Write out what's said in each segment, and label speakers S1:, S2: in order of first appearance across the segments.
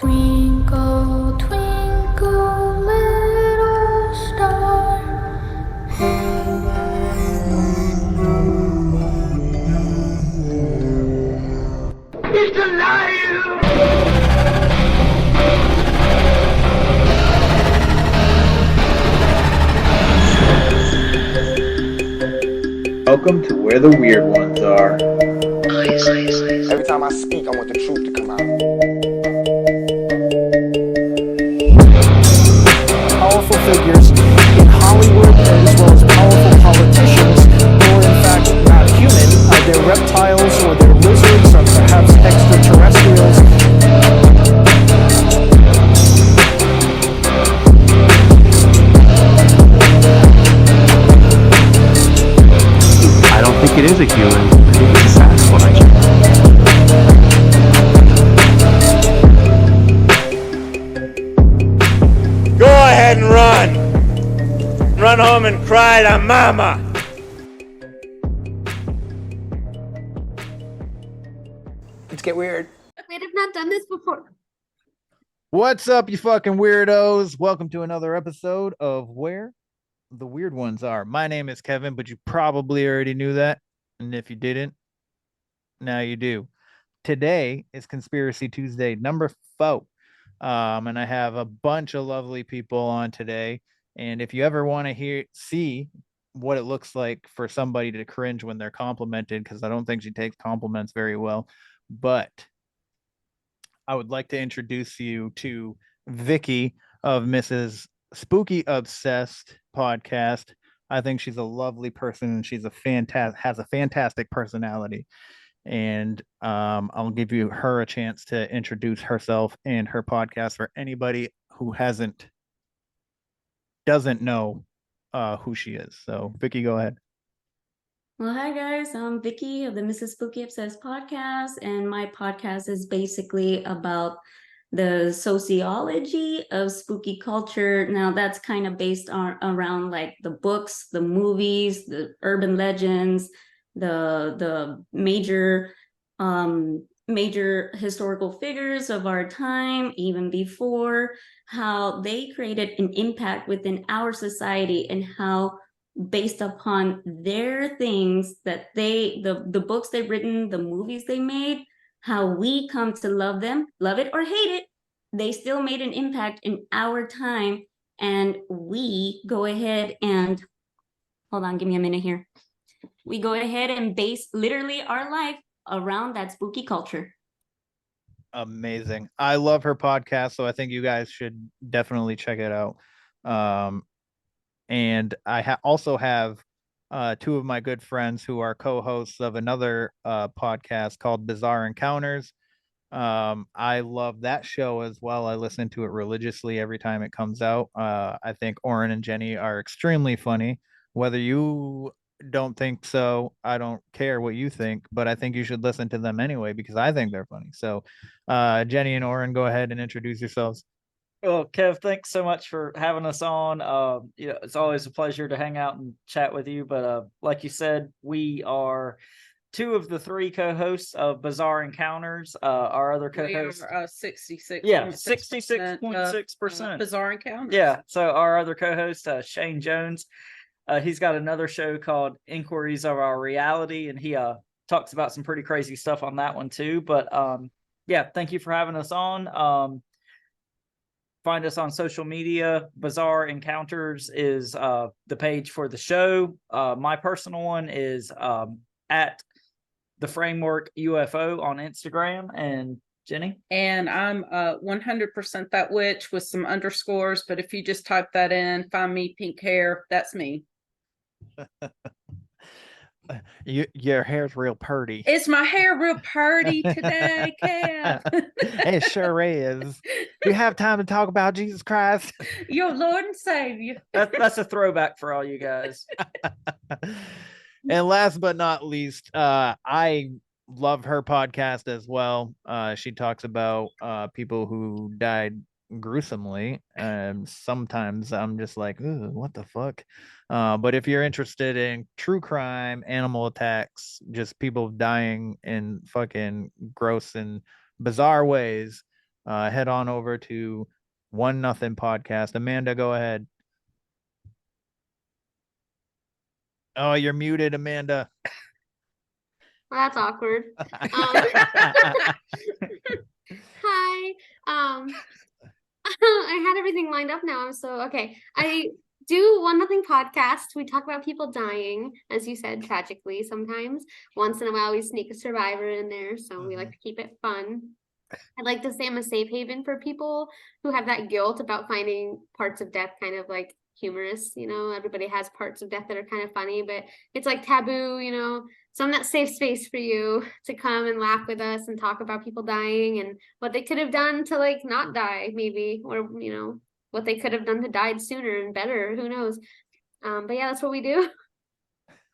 S1: Twinkle, twinkle, little star.
S2: He's alive!
S3: Welcome to Where the Weird Ones Are.
S4: Every time I speak, I want the truth to come out.
S5: Powerful figures in Hollywood as well as powerful politicians who are in fact not human. They're reptiles or they're lizards or perhaps extraterrestrials.
S6: I don't think it is a human. I think it's a Sasquatch.
S7: Go ahead and run. Run home and cry to mama.
S4: Let's get weird.
S1: We've not done this before.
S3: What's up, you fucking weirdos? Welcome to another episode of Where the Weird Ones Are. My name is Kevin, but you probably already knew that. And if you didn't, now you do. Today is Conspiracy Tuesday number 4. And I have a bunch of lovely people on today. And if you ever want to see what it looks like for somebody to cringe when they're complimented, because I don't think she takes compliments very well, but I would like to introduce you to Vicky of Mrs. Spooky Obsessed podcast. I think she's a lovely person and she's has a fantastic personality. And I'll give you her a chance to introduce herself and her podcast for anybody who doesn't know who she is. So Vicky, go ahead.
S1: Well, hi guys, I'm Vicky of the Mrs. Spooky Obsessed podcast, and my podcast is basically about the sociology of spooky culture. Now, that's kind of based around like the books, the movies, the urban legends, the major historical figures of our time, even before, how they created an impact within our society, and how based upon their things that the books they've written, the movies they made, how we come to love them, love it or hate it, they still made an impact in our time. And we go ahead and, hold on, give me a minute here. We go ahead and base literally our life around that spooky culture.
S3: Amazing. I love her podcast, so I think you guys should definitely check it out. And I also have two of my good friends who are co-hosts of another podcast called Bizzare Encounters. I love that show as well. I listen to it religiously every time it comes out. I think Orin and Jennie are extremely funny. Whether you don't think so, I don't care what you think, but I think you should listen to them anyway because I think they're funny. So Jennie and Orin, go ahead and introduce yourselves.
S8: Well, Kev, thanks so much for having us on. It's always a pleasure to hang out and chat with you. But like you said, we are two of the three co-hosts of Bizzare Encounters. Our other co-host,
S9: 66.
S8: Yeah, 66.6%.
S9: Bizzare Encounters.
S8: Yeah. So our other co-host, Shane Jones, he's got another show called Inquiries of Our Reality, and he talks about some pretty crazy stuff on that one too. But yeah, thank you for having us on. Find us on social media. Bizzare Encounters is the page for the show. My personal one is at the Framework UFO on Instagram. And Jennie?
S9: And I'm 100% that witch with some underscores. But if you just type that in, find me, pink hair, that's me.
S3: Your hair's real purty.
S9: Is my hair real purty today, Kev?
S3: It sure is. Do you have time to talk about Jesus Christ?
S9: Your Lord and Savior.
S8: That's a throwback for all you guys.
S3: And last but not least, I love her podcast as well. She talks about people who died gruesomely, and sometimes I'm just like, ooh, what the fuck. But if you're interested in true crime, animal attacks, just people dying in fucking gross and bizarre ways, head on over to One Nothing Podcast. Amanda, go ahead. Oh, you're muted, Amanda.
S10: Well, that's awkward. Hi. I had everything lined up now. So okay. I do One Nothing podcast. We talk about people dying, as you said, tragically sometimes. Once in a while we sneak a survivor in there, so we like to keep it fun. I'd like to say I'm a safe haven for people who have that guilt about finding parts of death kind of like humorous. Everybody has parts of death that are kind of funny, but it's like taboo. So I'm that safe space for you to come and laugh with us and talk about people dying and what they could have done to like not die, maybe, or what they could have done to die sooner and better. Who knows? But yeah, that's what we do.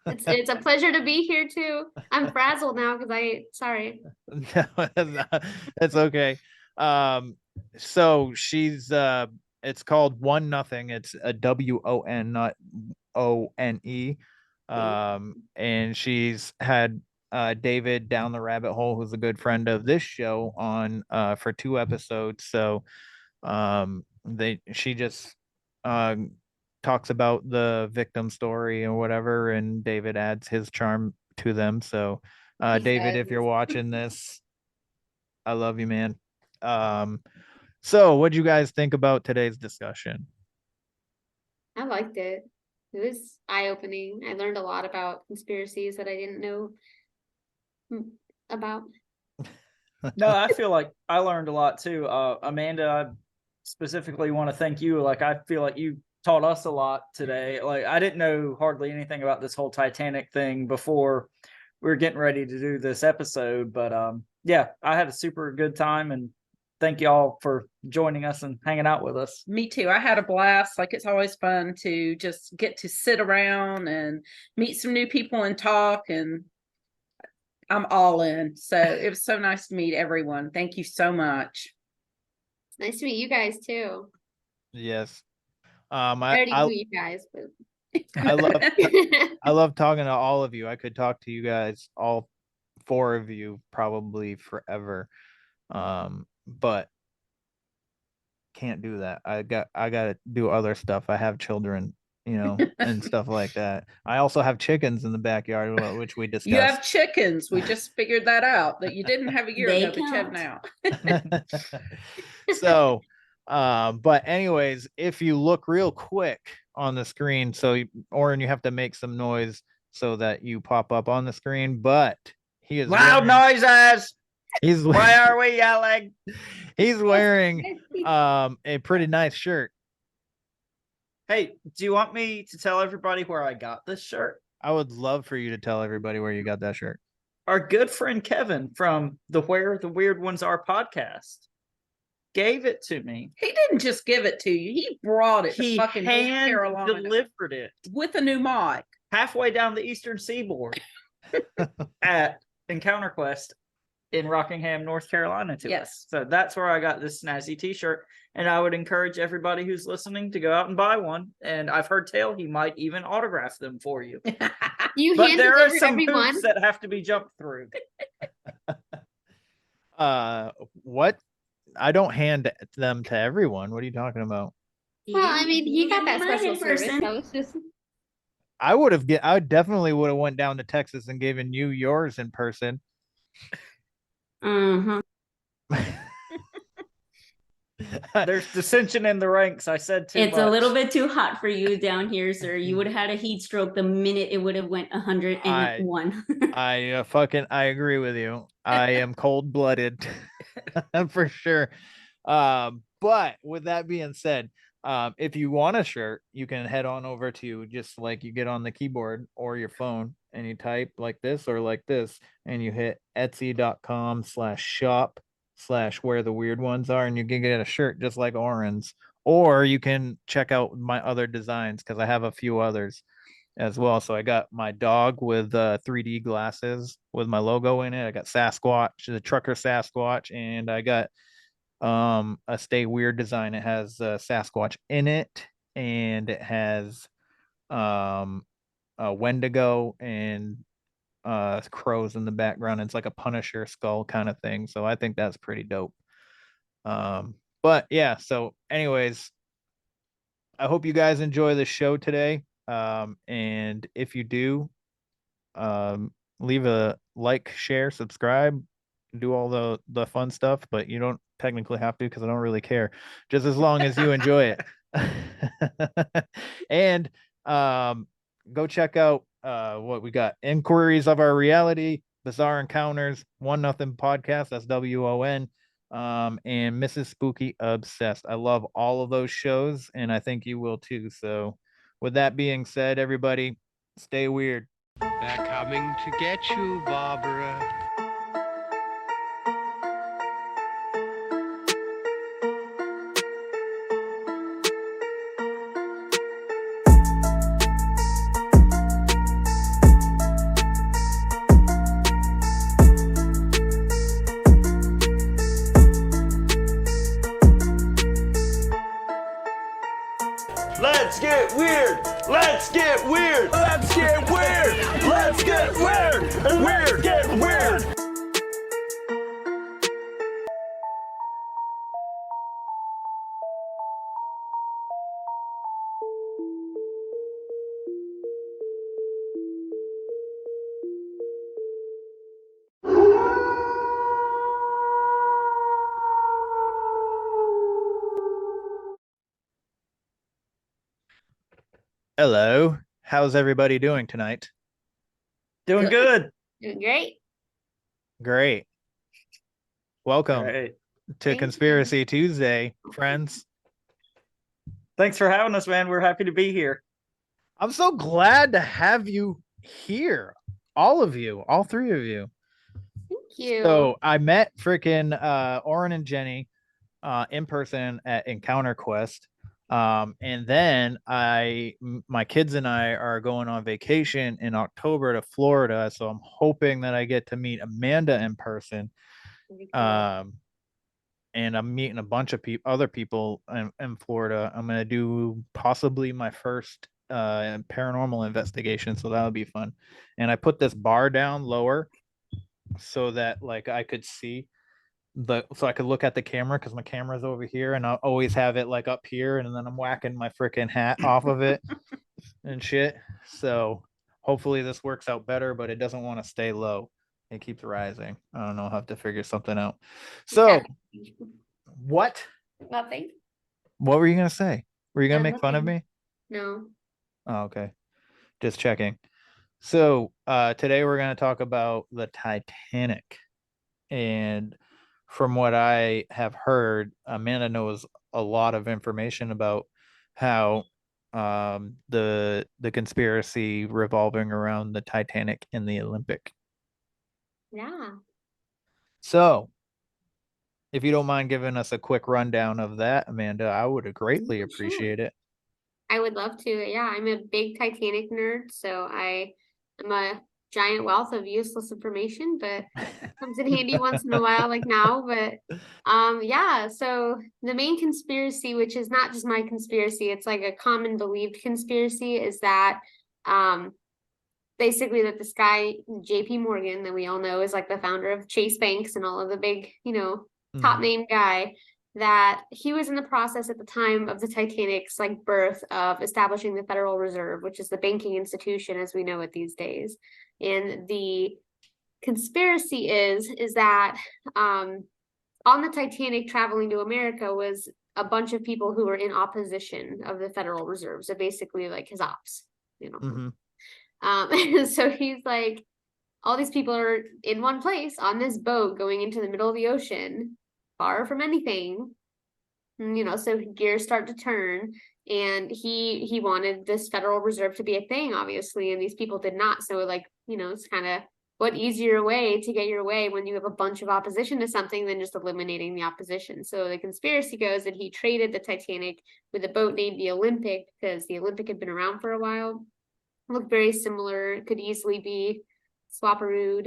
S10: It's a pleasure to be here too. I'm frazzled now because sorry.
S3: That's okay. So she's it's called One Nothing. It's a WON, not ONE. And she's had David down the rabbit hole, who's a good friend of this show, on for 2 episodes. So she just talks about the victim story or whatever, and David adds his charm to them. So David, if you're watching this, I love you, man. So what do you guys think about today's discussion?
S10: I liked it. It was eye-opening. I learned a lot about conspiracies that I didn't know about.
S8: No, I feel like I learned a lot too. Amanda, I specifically want to thank you. Like, I feel like you taught us a lot today. Like, I didn't know hardly anything about this whole Titanic thing before we were getting ready to do this episode. But yeah, I had a super good time, and thank y'all for joining us and hanging out with us.
S9: Me too. I had a blast. Like, it's always fun to just get to sit around and meet some new people and talk, and I'm all in. So it was so nice to meet everyone. Thank you so much.
S10: It's nice to meet you guys too.
S3: Yes.
S10: I already knew you guys, but
S3: I love talking to all of you. I could talk to you guys, all 4 of you, probably forever. But can't do that. I got to do other stuff. I have children, and stuff like that. I also have chickens in the backyard, which we discussed.
S9: You have chickens. We just figured that out, that you didn't have a year ago, but you have now.
S3: So, but anyways, if you look real quick on the screen, so Orin, you have to make some noise so that you pop up on the screen, but he is
S8: loud noises. Why are we yelling?
S3: He's wearing a pretty nice shirt.
S8: Hey, do you want me to tell everybody where I got this shirt?
S3: I would love for you to tell everybody where you got that shirt.
S8: Our good friend Kevin from the Where the Weird Ones Are podcast gave it to me.
S9: He didn't just give it to you. He brought it to fucking North
S8: hand
S9: Carolina.
S8: Delivered it
S9: with a new mic
S8: halfway down the eastern seaboard at Encounter Quest in Rockingham, North Carolina to us. So that's where I got this snazzy t-shirt, and I would encourage everybody who's listening to go out and buy one. And I've heard tell he might even autograph them for you. But there are some hoops that have to be jumped through.
S3: What? I don't hand them to everyone. What are you talking about?
S10: Well, I mean, he got that special service. That was just.
S3: I definitely would have went down to Texas and given you yours in person.
S8: There's dissension in the ranks. I said
S1: it's much. A little bit too hot for you down here, sir. You would have had a heat stroke the minute it would have went 101.
S3: I agree with you. I am cold-blooded for sure. But with that being said, if you want a shirt, you can head on over to, just like you get on the keyboard or your phone and you type like this or like this, and you hit etsy.com/shop/wheretheweirdonesare, and you can get a shirt just like Orin's. Or you can check out my other designs, because I have a few others as well. So I got my dog with 3D glasses with my logo in it. I got Sasquatch, the trucker Sasquatch, and I got a Stay Weird design. It has Sasquatch in it, and it has Wendigo and crows in the background. It's like a Punisher skull kind of thing. So I think that's pretty dope. But yeah, so anyways, I hope you guys enjoy the show today. And if you do, leave a like, share, subscribe, do all the fun stuff, but you don't technically have to because I don't really care. Just as long as you enjoy it. And go check out what we got. Inquiries of Our Reality, Bizarre Encounters, One Nothing Podcast, that's WON. And Mrs. Spooky Obsessed. I love all of those shows, and I think you will too. So with that being said, everybody, stay weird.
S2: They're coming to get you, Barbara.
S7: Let's get weird. Let's get weird. Let's get weird. Let's get weird. Weird. Get weird.
S3: Hello. How's everybody doing tonight?
S8: Doing good.
S10: Doing great.
S3: Great. Welcome
S8: Great.
S3: to
S10: Thank you.
S3: Conspiracy Tuesday, friends.
S8: Thanks for having us, man. We're happy to be here.
S3: I'm so glad to have you here. All of you, all three of you.
S10: Thank you.
S3: So I met freaking Orin and Jennie in person at Encounter Quest. And then my kids and I are going on vacation in October to Florida. So I'm hoping that I get to meet Amanda in person.
S10: Very cool.
S3: And I'm meeting a bunch of other people in Florida. I'm going to do possibly my first paranormal investigation. So that'll be fun. And I put this bar down lower so that like I could see so I could look at the camera because my camera's over here and I'll always have it like up here and then I'm whacking my freaking hat off of it and shit. So hopefully this works out better, but it doesn't want to stay low. It keeps rising. I don't know. I'll have to figure something out. So what?
S10: Nothing.
S3: What were you gonna say? Were you gonna
S10: No,
S3: make fun of
S10: nothing.
S3: me?
S10: No.
S3: Oh, okay. Just checking. So today we're gonna talk about the Titanic. And from what I have heard, Amanda knows a lot of information about how the conspiracy revolving around the Titanic and the Olympic.
S10: Yeah.
S3: So, if you don't mind giving us a quick rundown of that, Amanda, I would greatly
S10: Sure.
S3: appreciate it.
S10: I would love to. Yeah, I'm a big Titanic nerd, so I'm a giant wealth of useless information, but comes in handy once in a while, like now. But yeah, so the main conspiracy, which is not just my conspiracy, it's like a common believed conspiracy, is that basically that this guy, JP Morgan, that we all know is like the founder of Chase Banks and all of the big, top name guy, that he was in the process at the time of the Titanic's like birth of establishing the Federal Reserve, which is the banking institution as we know it these days. And the conspiracy is that on the Titanic traveling to America was a bunch of people who were in opposition of the Federal Reserve. So basically like his ops, so he's like, all these people are in one place on this boat going into the middle of the ocean, far from anything. So gears start to turn, and he wanted this Federal Reserve to be a thing, obviously, and these people did not. So like, it's kind of what easier way to get your way when you have a bunch of opposition to something than just eliminating the opposition. So the conspiracy goes that he traded the Titanic with a boat named the Olympic because the Olympic had been around for a while. Looked very similar, could easily be swapperooed,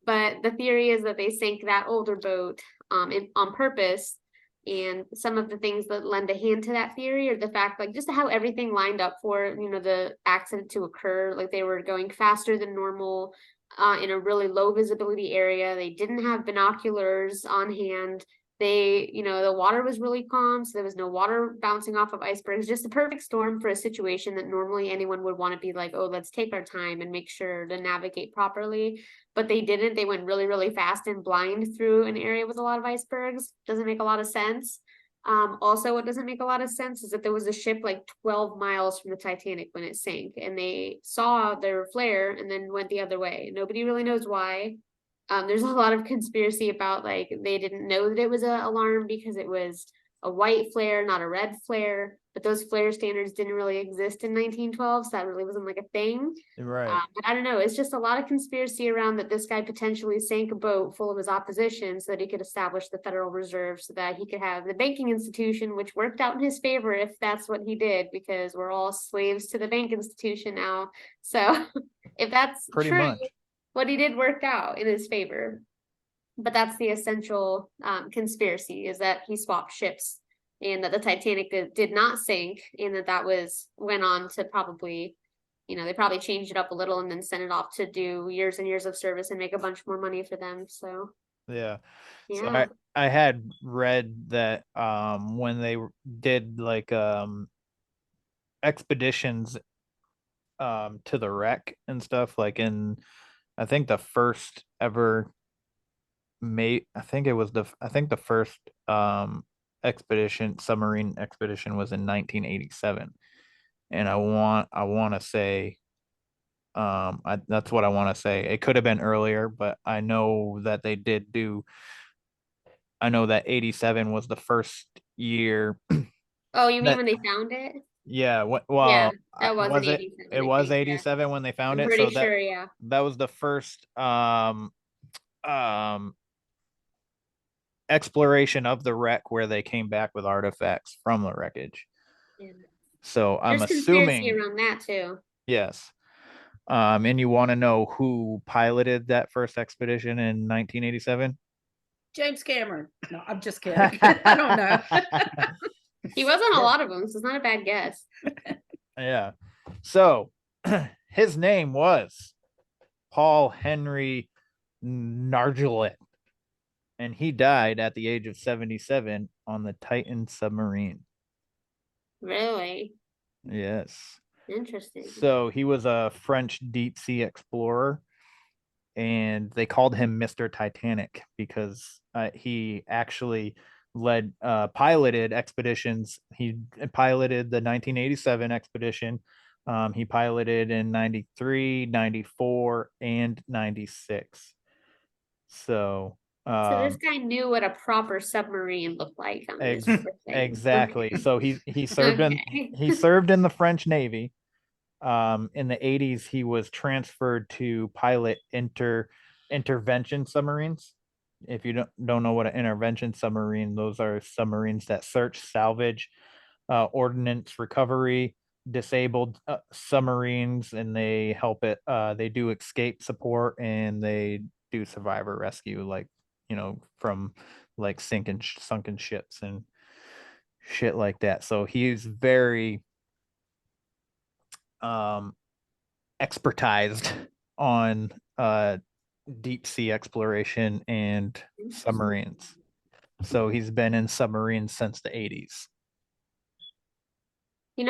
S10: but the theory is that they sank that older boat on purpose. And some of the things that lend a hand to that theory are the fact, like, just how everything lined up for, the accident to occur. Like, they were going faster than normal. in a really low visibility area. They didn't have binoculars on hand. They, the water was really calm, so there was no water bouncing off of icebergs. Just the perfect storm for a situation that normally anyone would want to be like, oh, let's take our time and make sure to navigate properly. But they didn't. They went really, really fast and blind through an area with a lot of icebergs. Doesn't make a lot of sense. Also, what doesn't make a lot of sense is that there was a ship like 12 miles from the Titanic when it sank, and they saw their flare and then went the other way. Nobody really knows why. There's a lot of conspiracy about like they didn't know that it was an alarm because it was a white flare, not a red flare. But those flare standards didn't really exist in 1912, so that really wasn't like a thing.
S3: Right.
S10: But I don't know. It's just a lot of conspiracy around that this guy potentially sank a boat full of his opposition so that he could establish the Federal Reserve, so that he could have the banking institution, which worked out in his favor if that's what he did, because we're all slaves to the bank institution now. So if that's
S3: Pretty
S10: true,
S3: much.
S10: what he did worked out in his favor. But that's the essential conspiracy, is that he swapped ships, and that the Titanic did not sink, and that went on to probably, they probably changed it up a little and then sent it off to do years and years of service and make a bunch more money for them. So
S3: Yeah. So
S10: yeah.
S3: I had read that when they did like expeditions to the wreck and stuff, like in I think the first ever I think the first submarine expedition was in 1987. And I want to say that's what I want to say. It could have been earlier, but I know that they did do. I know that 87 was the first year.
S10: Oh, you mean
S3: that
S10: when they found it?
S3: Yeah,
S10: Yeah,
S3: well,
S10: that was
S3: was
S10: in
S3: it?
S10: 87,
S3: It
S10: I
S3: was
S10: think. Yeah.
S3: 87 when they found
S10: I'm
S3: it.
S10: pretty
S3: So
S10: sure, yeah.
S3: that was the first um exploration of the wreck where they came back with artifacts from the wreckage.
S10: Yeah.
S3: So I'm
S10: There's conspiracy
S3: assuming,
S10: around that too.
S3: yes. And you want to know who piloted that first expedition in 1987?
S9: James Cameron. No, I'm just kidding. I don't know.
S10: He was on a lot of them, so it's not a bad guess.
S3: Yeah. So his name was Paul Henry Nargeolet, and he died at the age of 77 on the Titan submarine.
S10: Really?
S3: Yes.
S10: Interesting.
S3: So he was a French deep sea explorer, and they called him Mr. Titanic because he actually piloted expeditions. He piloted the 1987 expedition. He piloted in 93, 94, and 96. So
S10: this guy knew what a proper submarine looked like.
S3: exactly. So he served
S10: Okay.
S3: he served in the French Navy. In the 80s, he was transferred to pilot intervention submarines. If you don't know what an intervention submarine, those are submarines that search, salvage, ordnance recovery, disabled submarines, and they help it. They do escape support, and they do survivor rescue, like from like sunken ships and shit like that. So he's very expertised on deep sea exploration and submarines. So he's been in submarines since the 80s.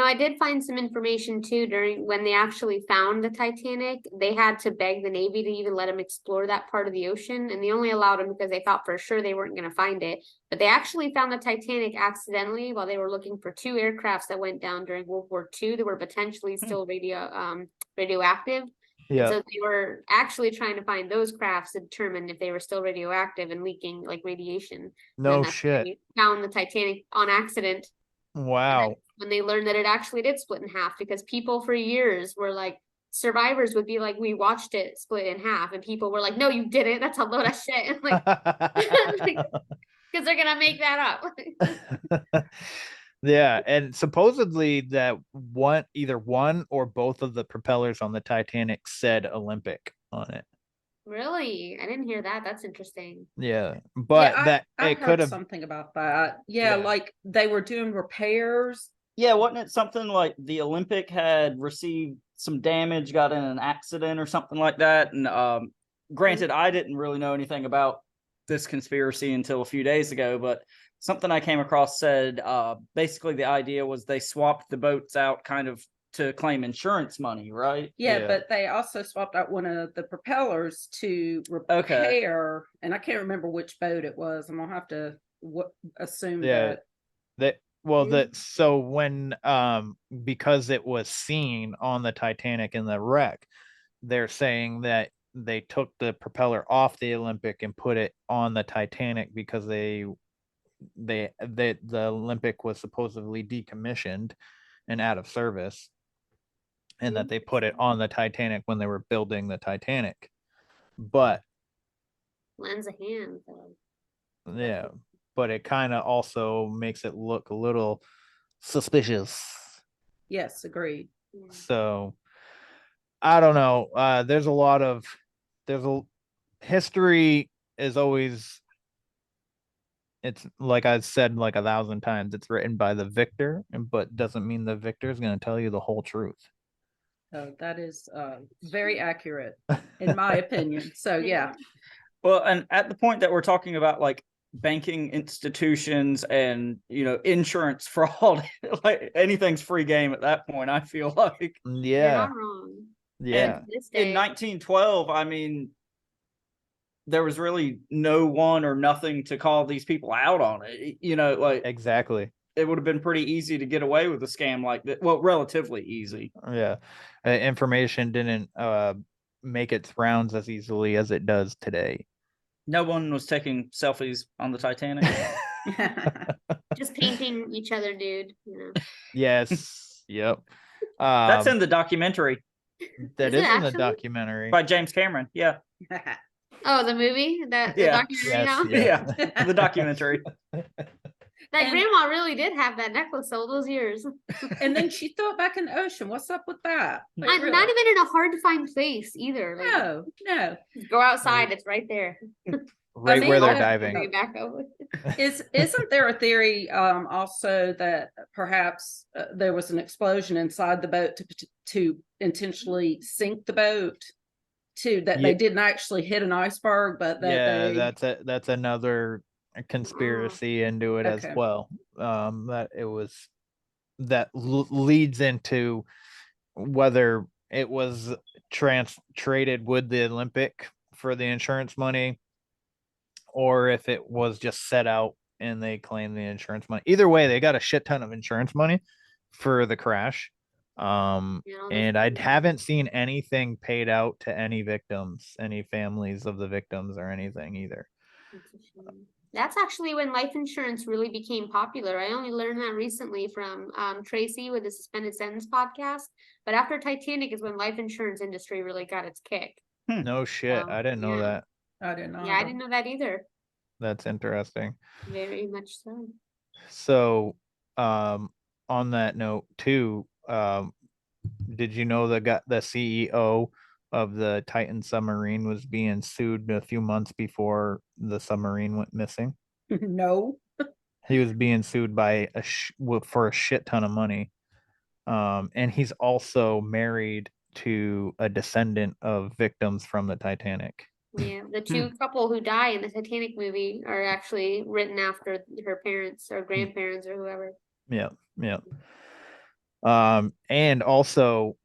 S10: I did find some information too during when they actually found the Titanic. They had to beg the Navy to even let them explore that part of the ocean, and they only allowed them because they thought for sure they weren't going to find it. But they actually found the Titanic accidentally while they were looking for 2 aircrafts that went down during World War II that were potentially still radioactive.
S3: Yeah.
S10: So they were actually trying to find those crafts to determine if they were still radioactive and leaking like radiation.
S3: No shit.
S10: They found the Titanic on accident.
S3: Wow.
S10: When they learned that it actually did split in half, because people for years were like, survivors would be like, we watched it split in half, and people were like, no, you didn't, that's a load of shit. And like, because they're gonna make that up.
S3: Yeah, and supposedly that either one or both of the propellers on the Titanic said Olympic on it.
S10: Really? I didn't hear that. That's interesting.
S3: Yeah, but
S9: I
S3: it could
S9: heard
S3: have
S9: something about that. Yeah, like they were doing repairs
S8: Yeah, wasn't it something like the Olympic had received some damage, got in an accident or something like that? And granted, I didn't really know anything about this conspiracy until a few days ago, but something I came across said basically the idea was they swapped the boats out kind of to claim insurance money, right?
S9: Yeah, but they also swapped out one of the propellers to repair, and I can't remember which boat it was. I'm gonna have to assume that.
S3: So when because it was seen on the Titanic in the wreck, they're saying that they took the propeller off the Olympic and put it on the Titanic because the Olympic was supposedly decommissioned and out of service, and that they put it on the Titanic when they were building the Titanic. But
S10: lends a hand though.
S3: yeah, but it kind of also makes it look a little suspicious.
S9: Yes, agreed.
S3: So I don't know. There's a history is always, it's like I said like 1,000 times, it's written by the victor, but doesn't mean the victor is going to tell you the whole truth.
S9: That is very accurate in my opinion. So yeah.
S8: Well, and at the point that we're talking about like banking institutions and insurance fraud, like anything's free game at that point, I feel like.
S10: You're not wrong.
S3: Yeah.
S8: In 1912, I mean, there was really no one or nothing to call these people out on it. Like
S3: exactly.
S8: It would have been pretty easy to get away with a scam like that. Well, relatively easy.
S3: Yeah. Information didn't make its rounds as easily as it does today.
S8: No one was taking selfies on the Titanic.
S10: Just painting each other, dude.
S3: Yes. Yep.
S8: That's in the documentary.
S3: That is in the documentary
S8: by James Cameron. Yeah.
S10: Oh, the movie? The documentary now?
S8: Yeah. The documentary.
S10: That grandma really did have that necklace all those years.
S9: And then she threw it back in the ocean. What's up with that?
S10: Not even in a hard to find place either.
S9: No.
S10: Go outside, it's right there.
S3: Right where they're diving.
S10: Back over.
S9: Isn't there a theory also that perhaps there was an explosion inside the boat to intentionally sink the boat? They didn't actually hit an iceberg, but
S3: that's another conspiracy into it as well. That it was leads into whether it was traded with the Olympic for the insurance money, or if it was just set out and they claimed the insurance money. Either way, they got a shit ton of insurance money for the crash. And I haven't seen anything paid out to any victims, any families of the victims or anything either.
S10: That's actually when life insurance really became popular. I only learned that recently from Tracy with the Suspended Sentence podcast. But after Titanic is when life insurance industry really got its kick.
S3: No shit. I didn't know that.
S9: I didn't know.
S10: Yeah, I didn't know that either.
S3: That's interesting.
S10: Very much so.
S3: So, on that note too, did you know the CEO of the Titan submarine was being sued a few months before the submarine went missing?
S9: No.
S3: He was being sued by for a shit ton of money. And he's also married to a descendant of victims from the Titanic.
S10: Yeah, the two couple who die in the Titanic movie are actually written after her parents or grandparents or whoever.
S3: Yeah. And also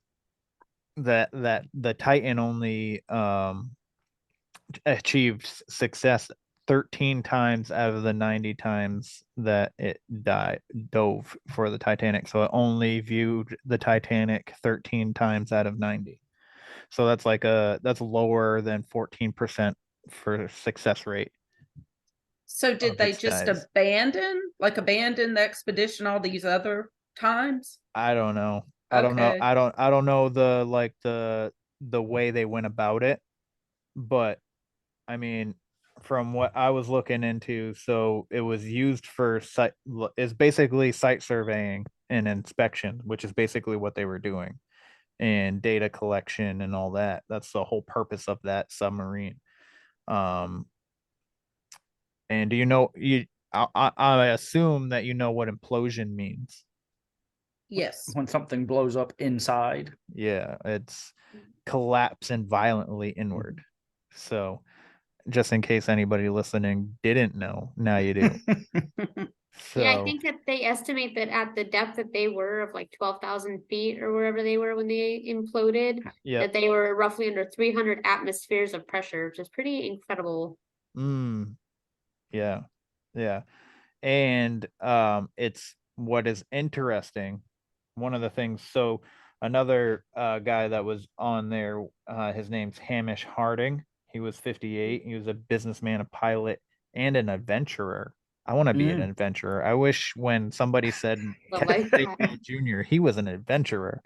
S3: that the Titan only achieved success 13 times out of the 90 times that it dove for the Titanic. So it only viewed the Titanic 13 times out of 90. So that's that's lower than 14% for success rate.
S9: So did they just abandon the expedition all these other times?
S3: I don't know. I don't know the way they went about it, but I mean, from what I was looking into, so it was used for is basically site surveying and inspection, which is basically what they were doing, and data collection and all that. That's the whole purpose of that submarine. And do you know I assume that you know what implosion means.
S9: Yes.
S8: when something blows up inside.
S3: Yeah, it's collapsing violently inward. So, just in case anybody listening didn't know, now you do.
S10: Yeah, I
S3: So,
S10: think that they estimate that at the depth that they were of like 12,000 feet or wherever they were when they imploded,
S3: yeah.
S10: that they were roughly under 300 atmospheres of pressure, which is pretty incredible.
S3: Yeah. Yeah. And it's what is interesting. One of the things, so another guy that was on there, his name's Hamish Harding. He was 58. He was a businessman, a pilot, and an adventurer. I want to be an adventurer. I wish when somebody said
S10: The
S3: Kevin
S10: life
S3: Mayfield Jr., he was an adventurer.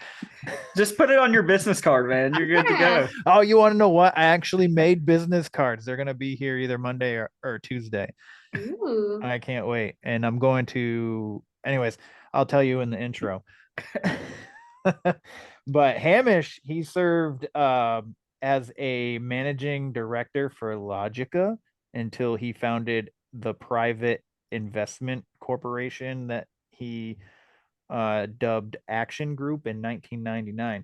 S8: Just put it on your business card, man. You're good to
S10: Yeah.
S8: go.
S3: Oh, you want to know what? I actually made business cards. They're going to be here either Monday or Tuesday.
S10: Ooh.
S3: I can't wait. And I'm going to, anyways, I'll tell you in the intro. But Hamish, he served as a managing director for Logica until he founded the private investment corporation that he dubbed Action Group in 1999.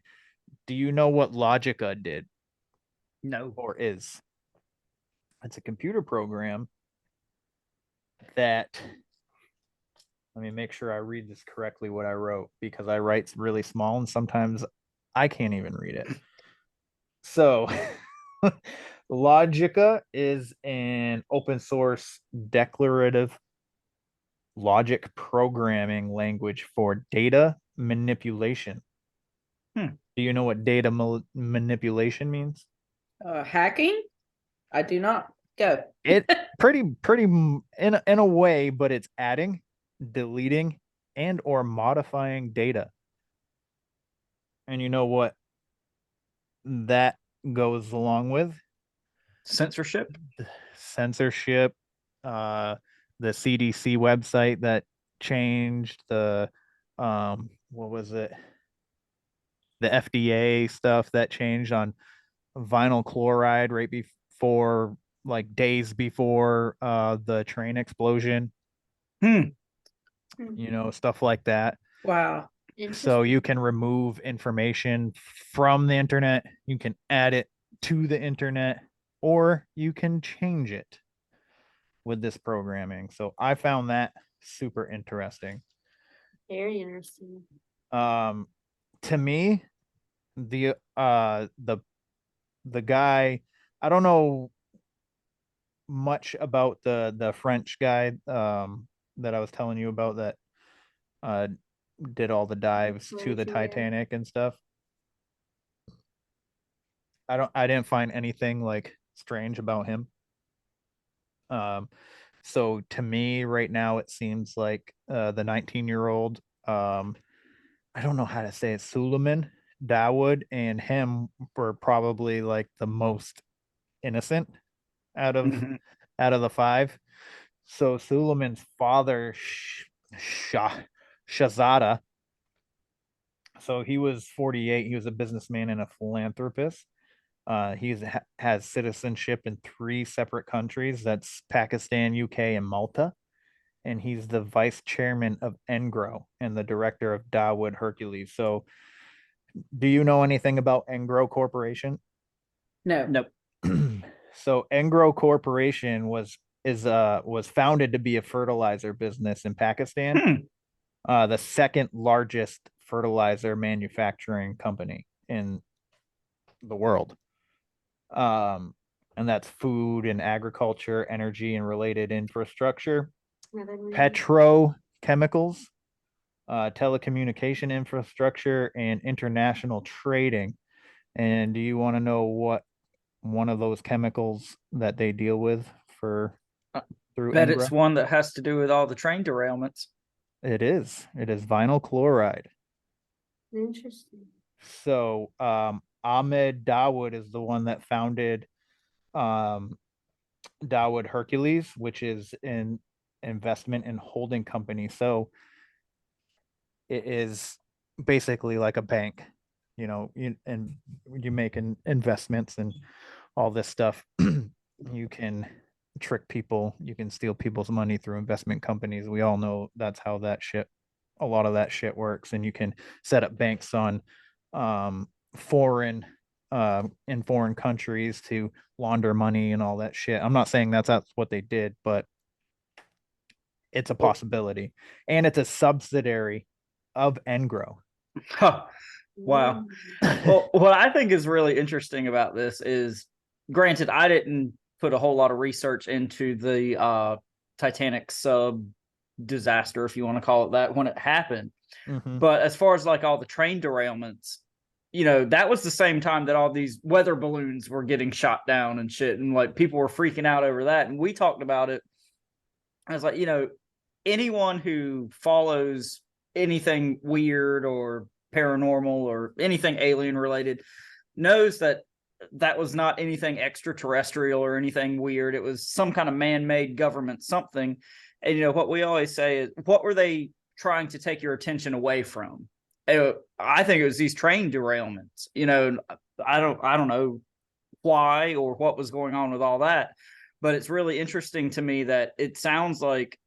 S3: Do you know what Logica did
S8: No.
S3: or is? It's a computer program that, let me make sure I read this correctly what I wrote, because I write really small and sometimes I can't even read it. So Logica is an open source declarative logic programming language for data manipulation. Do you know what data manipulation means?
S9: Hacking? I do not. Go.
S3: It pretty in a way, but it's adding, deleting, and or modifying data. And you know what that goes along with?
S8: Censorship.
S3: Censorship, the CDC website that changed, the what was it? The FDA stuff that changed on vinyl chloride right before, like days before the train explosion. You know, stuff like that.
S9: Wow.
S3: So you can remove information from the internet, you can add it to the internet, or you can change it with this programming. So I found that super interesting.
S10: Very interesting.
S3: To me, the guy, I don't know much about the French guy that I was telling you about that did all the dives to the Titanic and stuff. I didn't find anything like strange about him. So to me right now it seems like the 19-year-old, I don't know how to say it, Suleiman Dawood and him were probably like the most innocent out of the five. So Suleiman's father, Shahzada, so he was 48. He was a businessman and a philanthropist. Has citizenship in 3 separate countries. That's Pakistan, UK, and Malta. And he's the vice chairman of Engro and the director of Dawood Hercules. So, do you know anything about Engro Corporation?
S9: No.
S8: Nope.
S3: So Engro Corporation was founded to be a fertilizer business in Pakistan. The second largest fertilizer manufacturing company in the world. And that's food and agriculture, energy and related infrastructure, petrochemicals, telecommunication infrastructure, and international trading. And do you want to know what one of those chemicals that they deal with for through
S8: Bet
S3: Engra?
S8: it's one that has to do with all the train derailments.
S3: It is vinyl chloride.
S10: Interesting.
S3: So Ahmed Dawood is the one that founded Dawood Hercules, which is an investment and holding company. So it is basically like a bank, you know, and you make investments and all this stuff. You can trick people, you can steal people's money through investment companies. We all know that's how that shit a lot of that shit works, and you can set up banks on foreign in foreign countries to launder money and all that shit. I'm not saying that's what they did, but it's a possibility, and it's a subsidiary of Engro.
S8: Huh. Wow. Well, what I think is really interesting about this is, granted, I didn't put a whole lot of research into the Titanic sub disaster, if you want to call it that, when it happened.
S3: Mhm.
S8: But as far as like all the train derailments, you know, that was the same time that all these weather balloons were getting shot down and shit, and like people were freaking out over that. And we talked about it. I was like, you know, anyone who follows anything weird or paranormal or anything alien related knows that that was not anything extraterrestrial or anything weird. It was some kind of man-made government something. And you know what we always say is, what were they trying to take your attention away from? I think it was these train derailments. You know, I don't know why or what was going on with all that, but it's really interesting to me that it sounds like,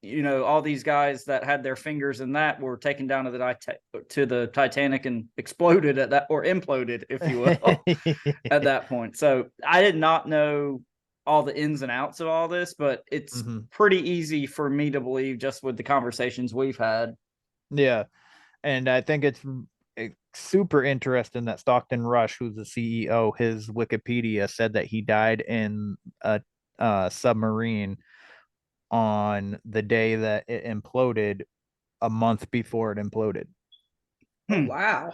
S8: you know, all these guys that had their fingers in that were taken down to the Titanic and exploded at that, or imploded, if you will, at that point. So I did not know all the ins and outs of all this, but it's pretty easy for me to believe just with the conversations we've had.
S3: Yeah. And I think it's super interesting that Stockton Rush, who's the CEO, his Wikipedia said that he died in a submarine on the day that it imploded, a month before it imploded.
S9: Oh, wow.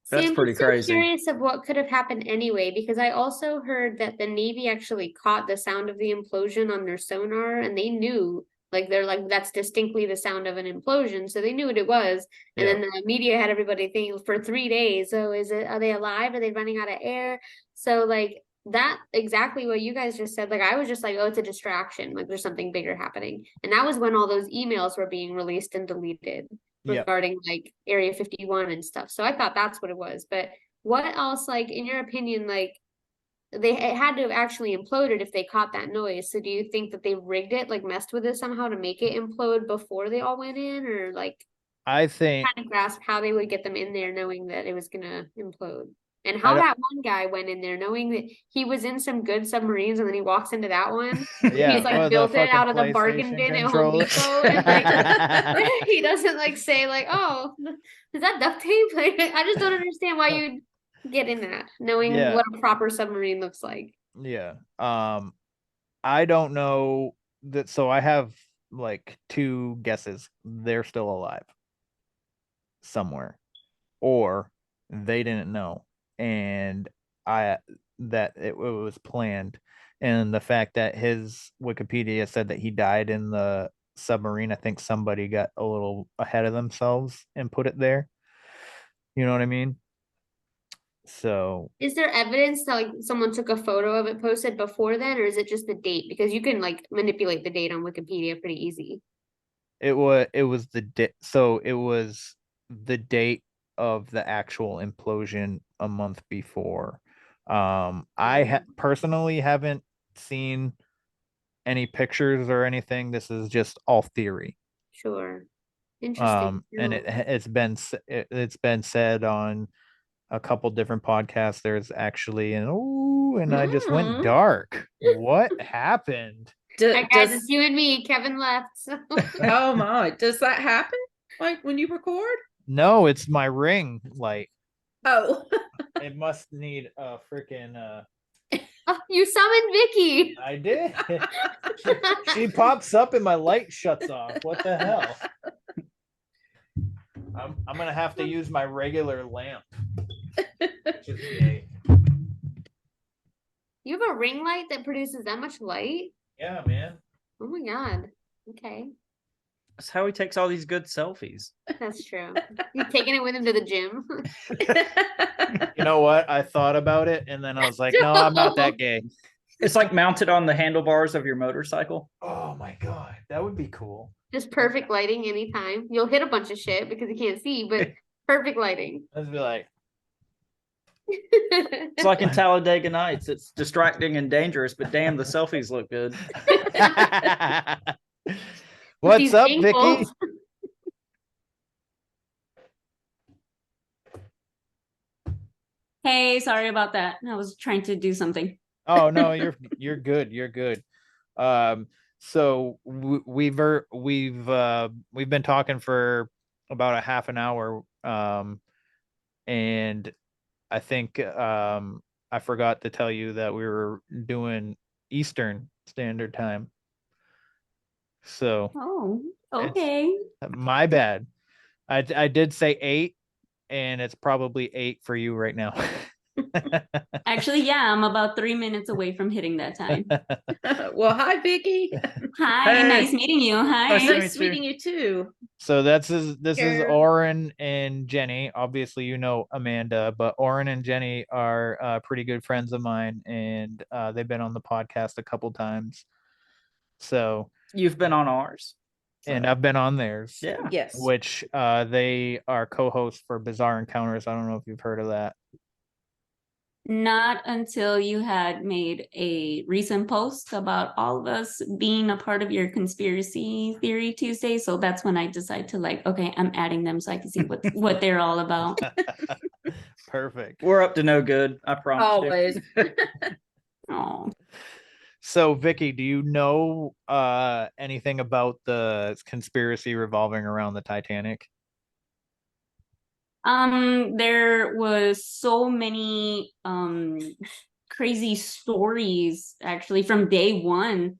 S8: That's
S10: I'm
S8: pretty
S10: just so
S8: crazy.
S10: curious of what could have happened anyway, because I also heard that the Navy actually caught the sound of the implosion on their sonar, and they knew, like, they're like, that's distinctly the sound of an implosion, so they knew what it was. And then the media had everybody thinking for 3 days, oh, are they alive? Are they running out of air? So like that, exactly what you guys just said, like I was just like, oh, it's a distraction, like there's something bigger happening. And that was when all those emails were being released and deleted regarding like Area 51 and stuff. So I thought that's what it was. But what else, like in your opinion, like it had to have actually imploded if they caught that noise. So do you think that they rigged it, like messed with it somehow to make it implode before they all went in, or like
S3: I think
S10: trying to grasp how they would get them in there knowing that it was gonna implode? And how that one guy went in there knowing that he was in some good submarines, and then he walks into that one.
S3: Yeah,
S10: He's like built it out of the bargain bin at Home Depot, and like he doesn't like say like, "Oh, is that duct tape?" Like, I just don't understand why you'd get in that, knowing what a proper submarine looks like.
S3: Yeah. I don't know that. So I have like 2 guesses. They're still alive somewhere, or they didn't know, and that it was planned. And the fact that his Wikipedia said that he died in the submarine, I think somebody got a little ahead of themselves and put it there. You know what I mean? So
S10: is there evidence that like someone took a photo of it posted before then, or is it just the date? Because you can like manipulate the date on Wikipedia pretty easy.
S3: it was the so it was the date of the actual implosion a month before. I personally haven't seen any pictures or anything. This is just all theory.
S10: Sure. Interesting.
S3: And it's been said on a couple different podcasts. There's actually and I just went dark. What happened?
S10: Hi guys, it's you and me. Kevin left.
S9: Oh my, does that happen? Like when you record?
S3: No, it's my ring light.
S9: Oh.
S3: It must need a freaking
S10: Oh, you summoned Vicky.
S3: I did. She pops up and my light shuts off. What the hell? I'm gonna have to use my regular lamp. Which is gay.
S10: You have a ring light that produces that much light?
S3: Yeah, man.
S10: Oh my god. Okay.
S8: That's how he takes all these good selfies.
S10: That's true. You're taking it with him to the gym.
S3: You know what? I thought about it and then I was like, no, I'm not that gay.
S8: It's like mounted on the handlebars of your motorcycle.
S3: Oh my god, that would be cool.
S10: Just perfect lighting anytime. You'll hit a bunch of shit because you can't see, but perfect lighting.
S3: Let's be like,
S8: it's like in Talladega Nights. It's distracting and dangerous, but damn, the selfies look good.
S3: What's up, Vicky?
S1: Hey, sorry about that. I was trying to do something.
S3: Oh no, you're good. You're good. So we've been talking for about a half an hour. And I think I forgot to tell you that we were doing Eastern Standard Time. So
S1: Oh,
S3: it's
S1: okay.
S3: my bad. I did say 8, and it's probably 8 for you right now.
S1: Actually, yeah, I'm about 3 minutes away from hitting that time.
S9: Well, hi, Vicky.
S1: Hi,
S8: Hey.
S1: nice meeting you. Hi.
S8: Nice to meet
S9: Nice meeting you too.
S3: So this is
S9: Karen.
S3: Orin and Jennie. Obviously, you know Amanda, but Orin and Jennie are pretty good friends of mine, and they've been on the podcast a couple times. So,
S8: You've been on ours.
S3: and I've been on theirs,
S8: Yeah.
S9: Yes.
S3: which they are co-hosts for Bizzare Encounters. I don't know if you've heard of that.
S1: Not until you had made a recent post about all of us being a part of your conspiracy theory Tuesday. So that's when I decided to like, okay, I'm adding them so I can see what they're all about.
S3: Perfect.
S8: We're up to no good. I promise.
S9: Always.
S1: Oh.
S3: So, Vicky, do you know anything about the conspiracy revolving around the Titanic?
S1: There was so many crazy stories actually from day one.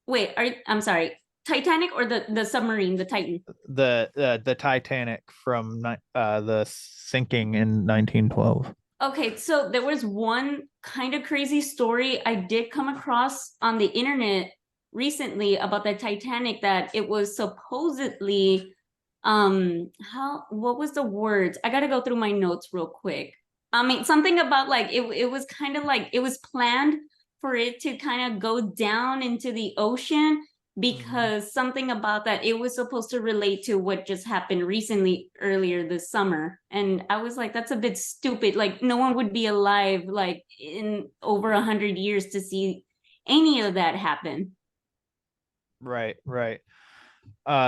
S1: Wait, I'm sorry, Titanic or the submarine, the Titan?
S3: The Titanic from the sinking in 1912.
S1: Okay, so there was one kind of crazy story I did come across on the internet recently about the Titanic, that it was supposedly what was the words? I gotta go through my notes real quick. I mean, something about like it was kind of like it was planned for it to kind of go down into the ocean, because something about that, it was supposed to relate to what just happened recently earlier this summer. And I was like, that's a bit stupid. Like no one would be alive like in over 100 years to see any of that happen.
S3: Right, right.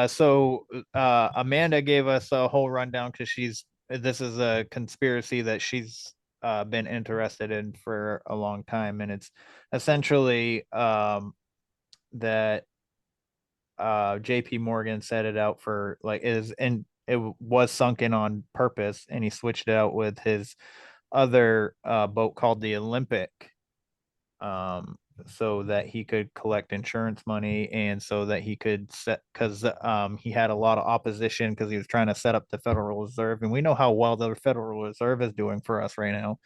S3: So Amanda gave us a whole rundown because this is a conspiracy that she's been interested in for a long time, and it's essentially that JP Morgan set it out for like it was sunken on purpose, and he switched it out with his other boat called the Olympic, so that he could collect insurance money, and so that he could set, because he had a lot of opposition because he was trying to set up the Federal Reserve, and we know how well the Federal Reserve is doing for us right now.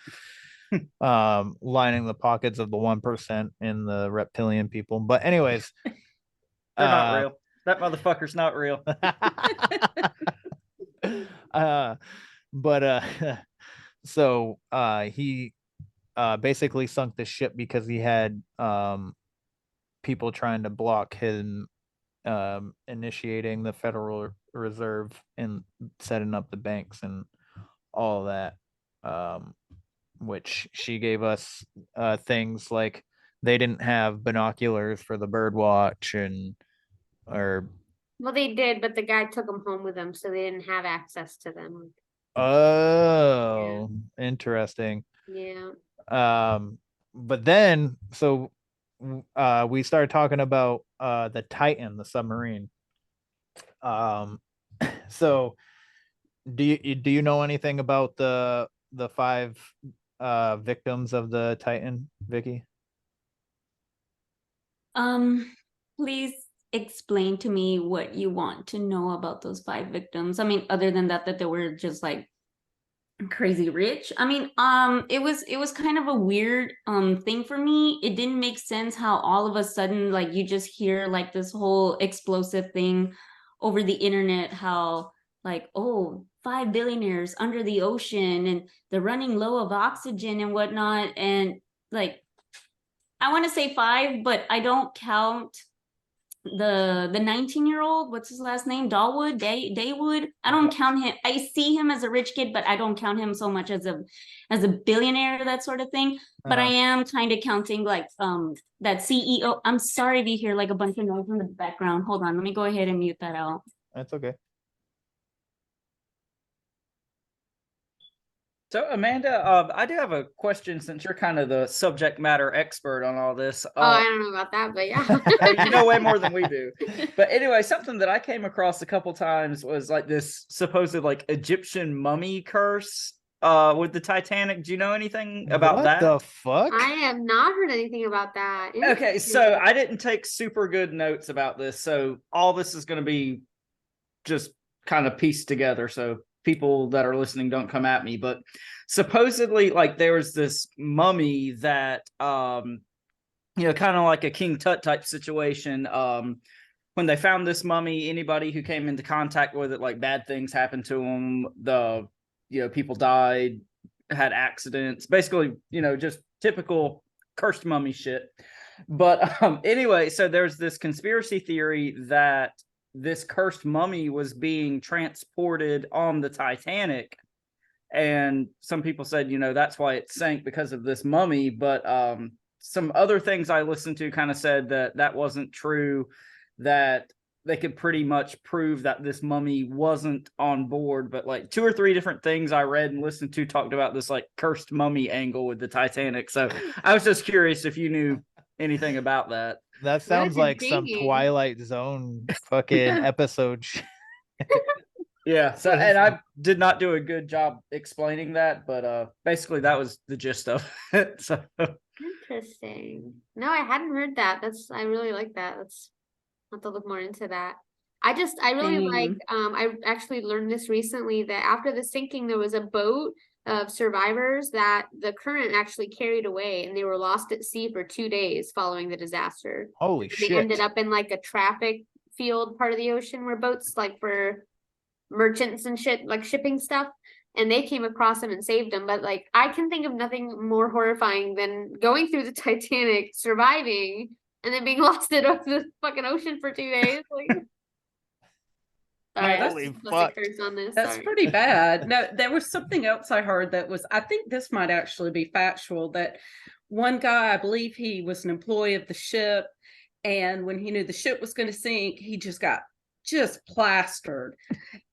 S3: Lining the pockets of the 1% and the reptilian people. But anyways,
S8: They're not real. That motherfucker's not real.
S3: But so he basically sunk the ship because he had people trying to block him initiating the Federal Reserve and setting up the banks and all of that, which she gave us things like they didn't have binoculars for the bird watch, and or
S10: Well, they did, but the guy took them home with him, so they didn't have access to them.
S3: oh, interesting.
S10: Yeah.
S3: But then so we started talking about the Titan, the submarine. So do you know anything about the 5 victims of the Titan, Vicky?
S1: Please explain to me what you want to know about those 5 victims. I mean, other than that they were just like crazy rich. I mean, it was kind of a weird thing for me. It didn't make sense how all of a sudden like you just hear like this whole explosive thing over the internet, how like, oh, 5 billionaires under the ocean and they're running low of oxygen and whatnot. And like, I want to say 5, but I don't count the 19-year-old, what's his last name, Daywood. I don't count him. I see him as a rich kid, but I don't count him so much as a billionaire, that sort of thing. But I am kind of counting like that CEO. I'm sorry if you hear like a bunch of noise in the background. Hold on, let me go ahead and mute that out.
S3: That's okay.
S8: So Amanda, I do have a question since you're kind of the subject matter expert on all this.
S10: Oh, I don't know about that, but yeah.
S8: You know way more than we do. But anyway, something that I came across a couple times was like this supposed like Egyptian mummy curse with the Titanic. Do you know anything about that?
S3: What the fuck?
S10: I have not heard anything about that.
S8: Okay, so I didn't take super good notes about this, so all this is going to be just kind of pieced together, so people that are listening don't come at me. But supposedly, like, there was this mummy that you know, kind of like a King Tut type situation. When they found this mummy, anybody who came into contact with it, like, bad things happened to them. People died, had accidents, basically, just typical cursed mummy shit. But anyway, so there's this conspiracy theory that this cursed mummy was being transported on the Titanic, and some people said, that's why it sank, because of this mummy. But some other things I listened to kind of said that that wasn't true, that they could pretty much prove that this mummy wasn't on board. But like 2 or 3 different things I read and listened to talked about this like cursed mummy angle with the Titanic. So I was just curious if you knew anything about that.
S3: That sounds like some Twilight Zone fucking episode.
S8: Yeah. So, and I did not do a good job explaining that, but basically that was the gist of it. So
S10: interesting. No, I hadn't heard that. I really like that. I'll have to look more into that. I really like, I actually learned this recently, that after the sinking, there was a boat of survivors that the current actually carried away, and they were lost at sea for 2 days following the disaster.
S3: Holy shit.
S10: They ended up in like a traffic field part of the ocean where boats, like for merchants and shit, like shipping stuff, and they came across them and saved them. But like, I can think of nothing more horrifying than going through the Titanic, surviving, and then being lost in the fucking ocean for 2 days. Like,
S9: Holy fuck. That's pretty bad. No, there was something else I heard that was, I think this might actually be factual, that one guy, I believe he was an employee of the ship, and when he knew the ship was going to sink, he just got plastered.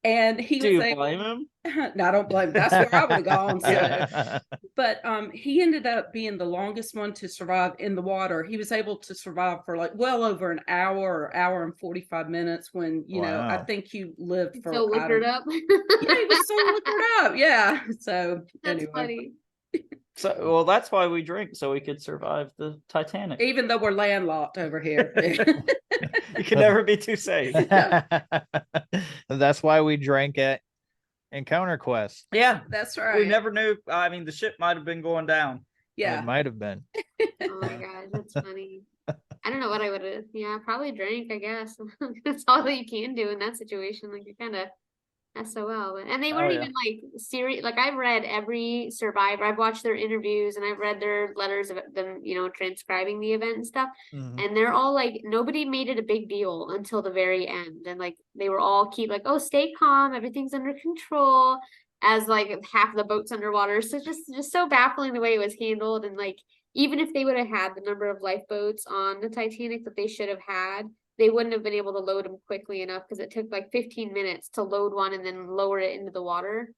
S9: And he
S8: Do you blame him?
S9: No, I don't blame him. That's where I would have gone. So. But he ended up being the longest one to survive in the water. He was able to survive for like well over an hour or hour and 45 minutes when,
S3: Wow.
S9: I think you lived for.
S10: So liquored up.
S9: Yeah, he was so liquored up. Yeah. So
S10: that's
S9: anyway.
S10: funny.
S8: So, well, that's why we drink, so we could survive the Titanic.
S9: Even though we're landlocked over here.
S8: You can never be too safe.
S3: That's why we drank at Encounter Quest.
S8: Yeah,
S9: that's right.
S8: We never knew. I mean, the ship might have been going down.
S9: Yeah,
S3: it might have been.
S10: Oh my gosh, that's funny. I don't know what I would have. Yeah, probably drank, I guess. That's all that you can do in that situation. Like, you're kind of SOL. And they weren't even like serious. Like, I've read every survivor. I've watched their interviews, and I've read their letters of them, transcribing the event and stuff.
S3: Mm-hmm.
S10: And they're all like, nobody made it a big deal until the very end. And like, they were all like, oh, stay calm, everything's under control, as like half the boat's underwater. So just so baffling the way it was handled. And like, even if they would have had the number of lifeboats on the Titanic that they should have had, they wouldn't have been able to load them quickly enough, because it took like 15 minutes to load one and then lower it into the water.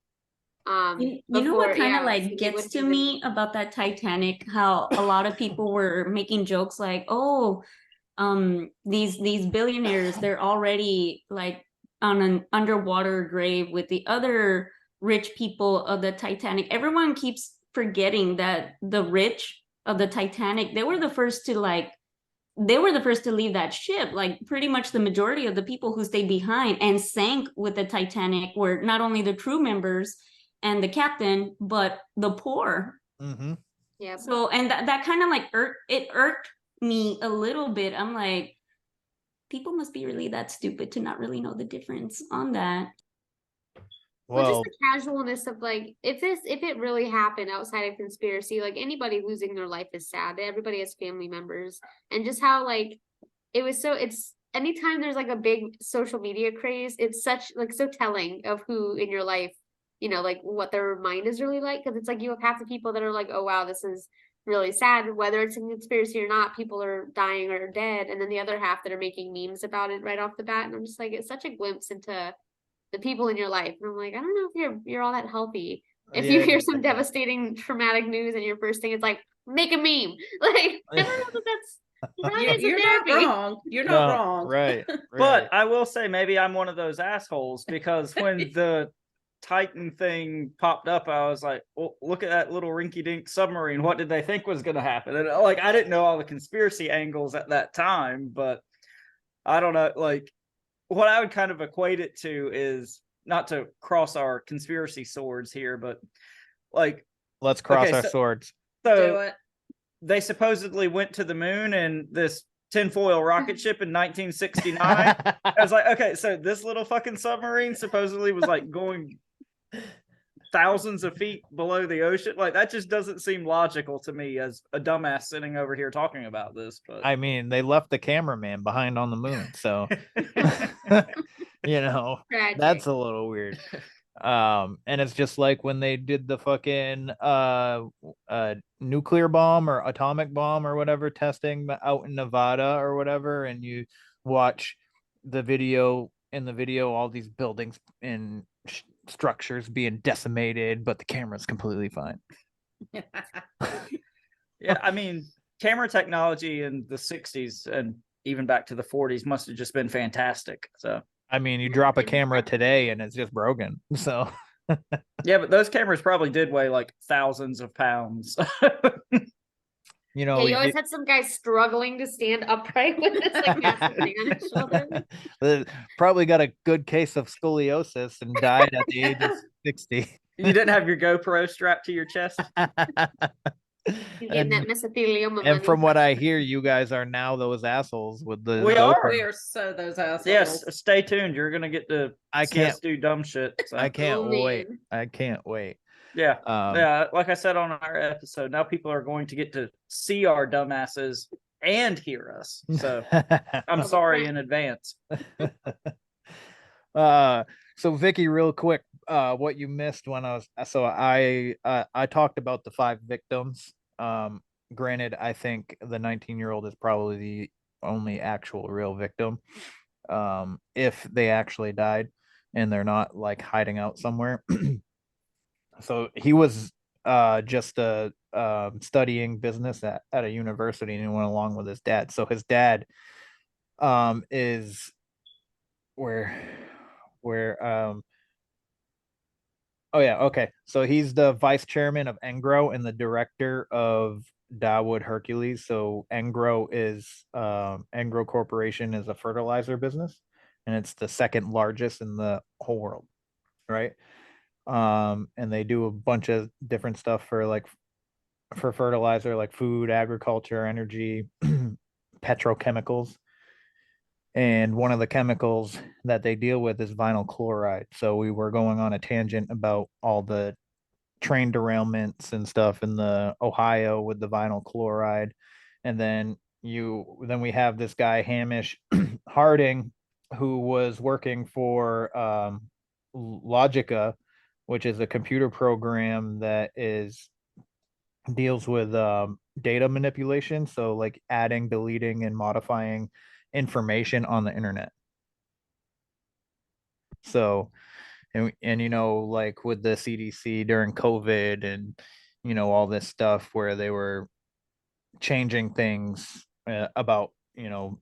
S1: You know what kind of like gets to me about that Titanic? How a lot of people were making jokes like, oh, these billionaires, they're already like on an underwater grave with the other rich people of the Titanic. Everyone keeps forgetting that the rich of the Titanic, they were the first to leave that ship. Like, pretty much the majority of the people who stayed behind and sank with the Titanic were not only the crew members and the captain, but the poor.
S3: Mm-hmm.
S10: Yeah.
S1: So, and that kind of like irked me a little bit. I'm like, people must be really that stupid to not really know the difference on that.
S10: Well, just the casualness of like, if it really happened outside of conspiracy, like, anybody losing their life is sad. Everybody has family members, and just how like it's anytime there's like a big social media craze, it's such like so telling of who in your life, like what their mind is really like, because it's like you have half the people that are like, oh wow, this is really sad, whether it's a conspiracy or not, people are dying or dead, and then the other half that are making memes about it right off the bat. And I'm just like, it's such a glimpse into the people in your life. And I'm like, I don't know if you're all that healthy If you
S3: Yeah.
S10: hear some devastating traumatic news and your first thing is like, make a meme. Like, I don't know that that's nowadays in
S9: You're not
S10: therapy.
S9: wrong. You're not
S3: No,
S9: wrong.
S3: right.
S8: But I will say maybe I'm one of those assholes because when the Titan thing popped up, I was like, well, look at that little rinky dink submarine. What did they think was going to happen? And like, I didn't know all the conspiracy angles at that time, but I don't know. Like, what I would kind of equate it to is not to cross our conspiracy swords here, but like,
S3: Let's cross
S8: okay,
S3: our swords.
S9: Do
S8: so
S9: it.
S8: they supposedly went to the moon in this tinfoil rocket ship in 1969. I was like, okay, so this little fucking submarine supposedly was like going thousands of feet below the ocean. Like, that just doesn't seem logical to me as a dumbass sitting over here talking about this. But
S3: I mean, they left the cameraman behind on the moon, so you know,
S10: Tragic.
S3: that's a little weird. And it's just like when they did the fucking nuclear bomb or atomic bomb or whatever testing out in Nevada or whatever, and you watch the video, in the video all these buildings and structures being decimated, but the camera's completely fine.
S8: yeah, I mean, camera technology in the 60s and even back to the 40s must have just been fantastic. So
S3: I mean, you drop a camera today and it's just broken. So
S8: yeah, but those cameras probably did weigh like thousands of pounds.
S3: you know,
S10: Yeah, you always had some guy struggling to stand upright with this like massive thing on his shoulder.
S3: probably got a good case of scoliosis and died at the age of 60.
S8: You didn't have your GoPro strapped to your chest.
S10: He's getting that mesothelioma
S3: And
S10: money.
S3: from what I hear, you guys are now those assholes with the
S8: We
S3: GoPro.
S8: are.
S9: We are so those assholes.
S8: Yes, stay tuned. You're gonna get to
S3: I
S8: see us
S3: can't
S8: do dumb shit. So.
S3: I can't
S10: Oh,
S3: wait.
S10: man.
S3: I can't wait.
S8: Yeah.
S3: Um,
S8: Yeah, like I said on our episode, now people are going to get to see our dumbasses and hear us. So I'm sorry in advance.
S3: So Vicky, real quick, what you missed when I talked about the 5 victims. Granted, I think the 19-year-old is probably the only actual real victim. If they actually died and they're not like hiding out somewhere. So he was just studying business at a university, and he went along with his dad. So his dad is where oh yeah, okay. So he's the vice chairman of Engro and the director of Dawood Hercules. So Engro Corporation is a fertilizer business, and it's the second largest in the whole world, right? And they do a bunch of different stuff for fertilizer, like food, agriculture, energy, petrochemicals. And one of the chemicals that they deal with is vinyl chloride. So we were going on a tangent about all the train derailments and stuff in the Ohio with the vinyl chloride. And then we have this guy Hamish Harding, who was working for Logica, which is a computer program that deals with data manipulation. So like adding, deleting, and modifying information on the internet. So and you know, like with the CDC during COVID and you know all this stuff where they were changing things about you know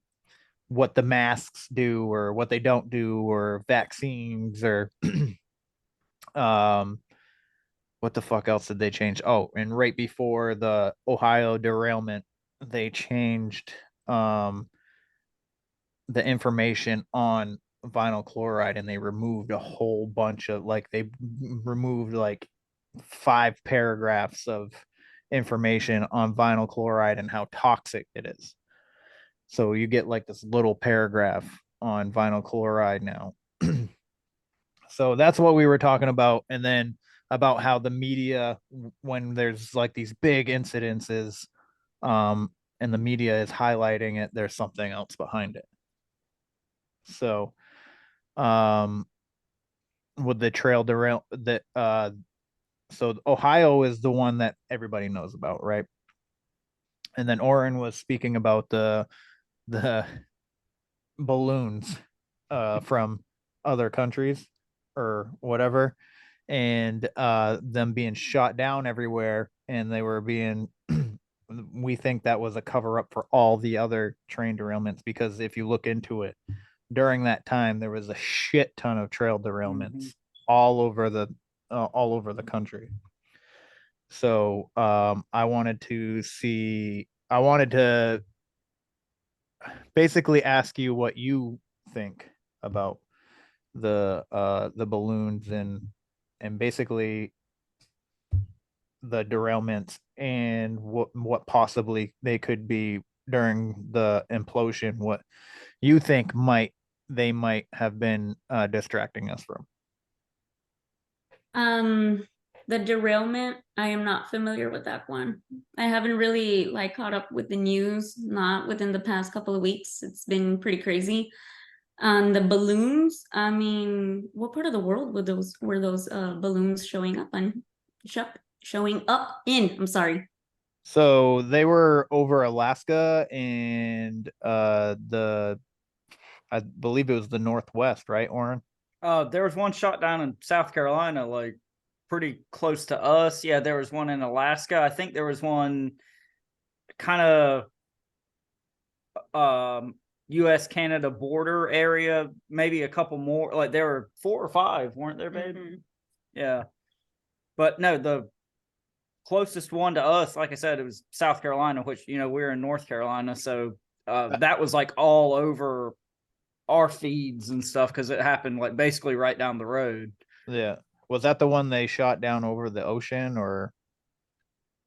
S3: what the masks do or what they don't do, or vaccines, or what the fuck else did they change? Oh, and right before the Ohio derailment, they changed the information on vinyl chloride, and they removed a whole bunch of they removed like 5 paragraphs of information on vinyl chloride and how toxic it is. So you get like this little paragraph on vinyl chloride now. So that's what we were talking about. And then about how the media, when there's like these big incidences, and the media is highlighting it, there's something else behind it. So with the trail derail that so Ohio is the one that everybody knows about, right? And then Orin was speaking about the balloons from other countries or whatever. and them being shot down everywhere, and they were being we think that was a cover up for all the other train derailments, because if you look into it, during that time there was a shit ton of trail derailments all over the country. So I wanted to basically ask you what you think about the balloons and basically the derailments and what possibly they could be during the implosion, what you think they might have been distracting us from.
S1: The derailment, I am not familiar with that one. I haven't really like caught up with the news, not within the past couple of weeks. It's been pretty crazy. The balloons, I mean, what part of the world were those balloons showing up on? Showing up in, I'm sorry.
S3: So they were over Alaska and I believe it was the Northwest, right, Orin?
S8: There was one shot down in South Carolina, like pretty close to us. Yeah, there was one in Alaska. I think there was one kind of US Canada border area, maybe a couple more. Like there were 4 or 5, weren't there, babe? Yeah. But no, the closest one to us, like I said, it was South Carolina, which, we're in North Carolina. So that was like all over our feeds and stuff because it happened like basically right down the road.
S3: Yeah. Was that the one they shot down over the ocean, or?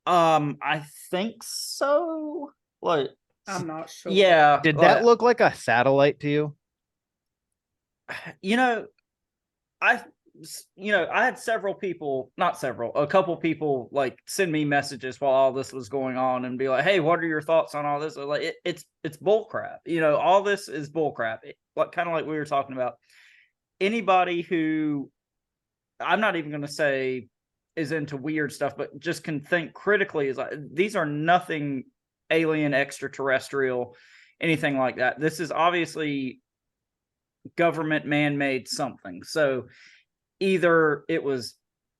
S8: I think so. Like,
S9: I'm not sure.
S8: Yeah.
S3: Did that look like a satellite to you?
S8: I had a couple people like send me messages while all this was going on and be like, hey, what are your thoughts on all this? Like it's bull crap. All this is bull crap. Like kind of like we were talking about. Anybody who, I'm not even going to say is into weird stuff, but just can think critically is like, these are nothing alien, extraterrestrial, anything like that. This is obviously government man-made something. So either it was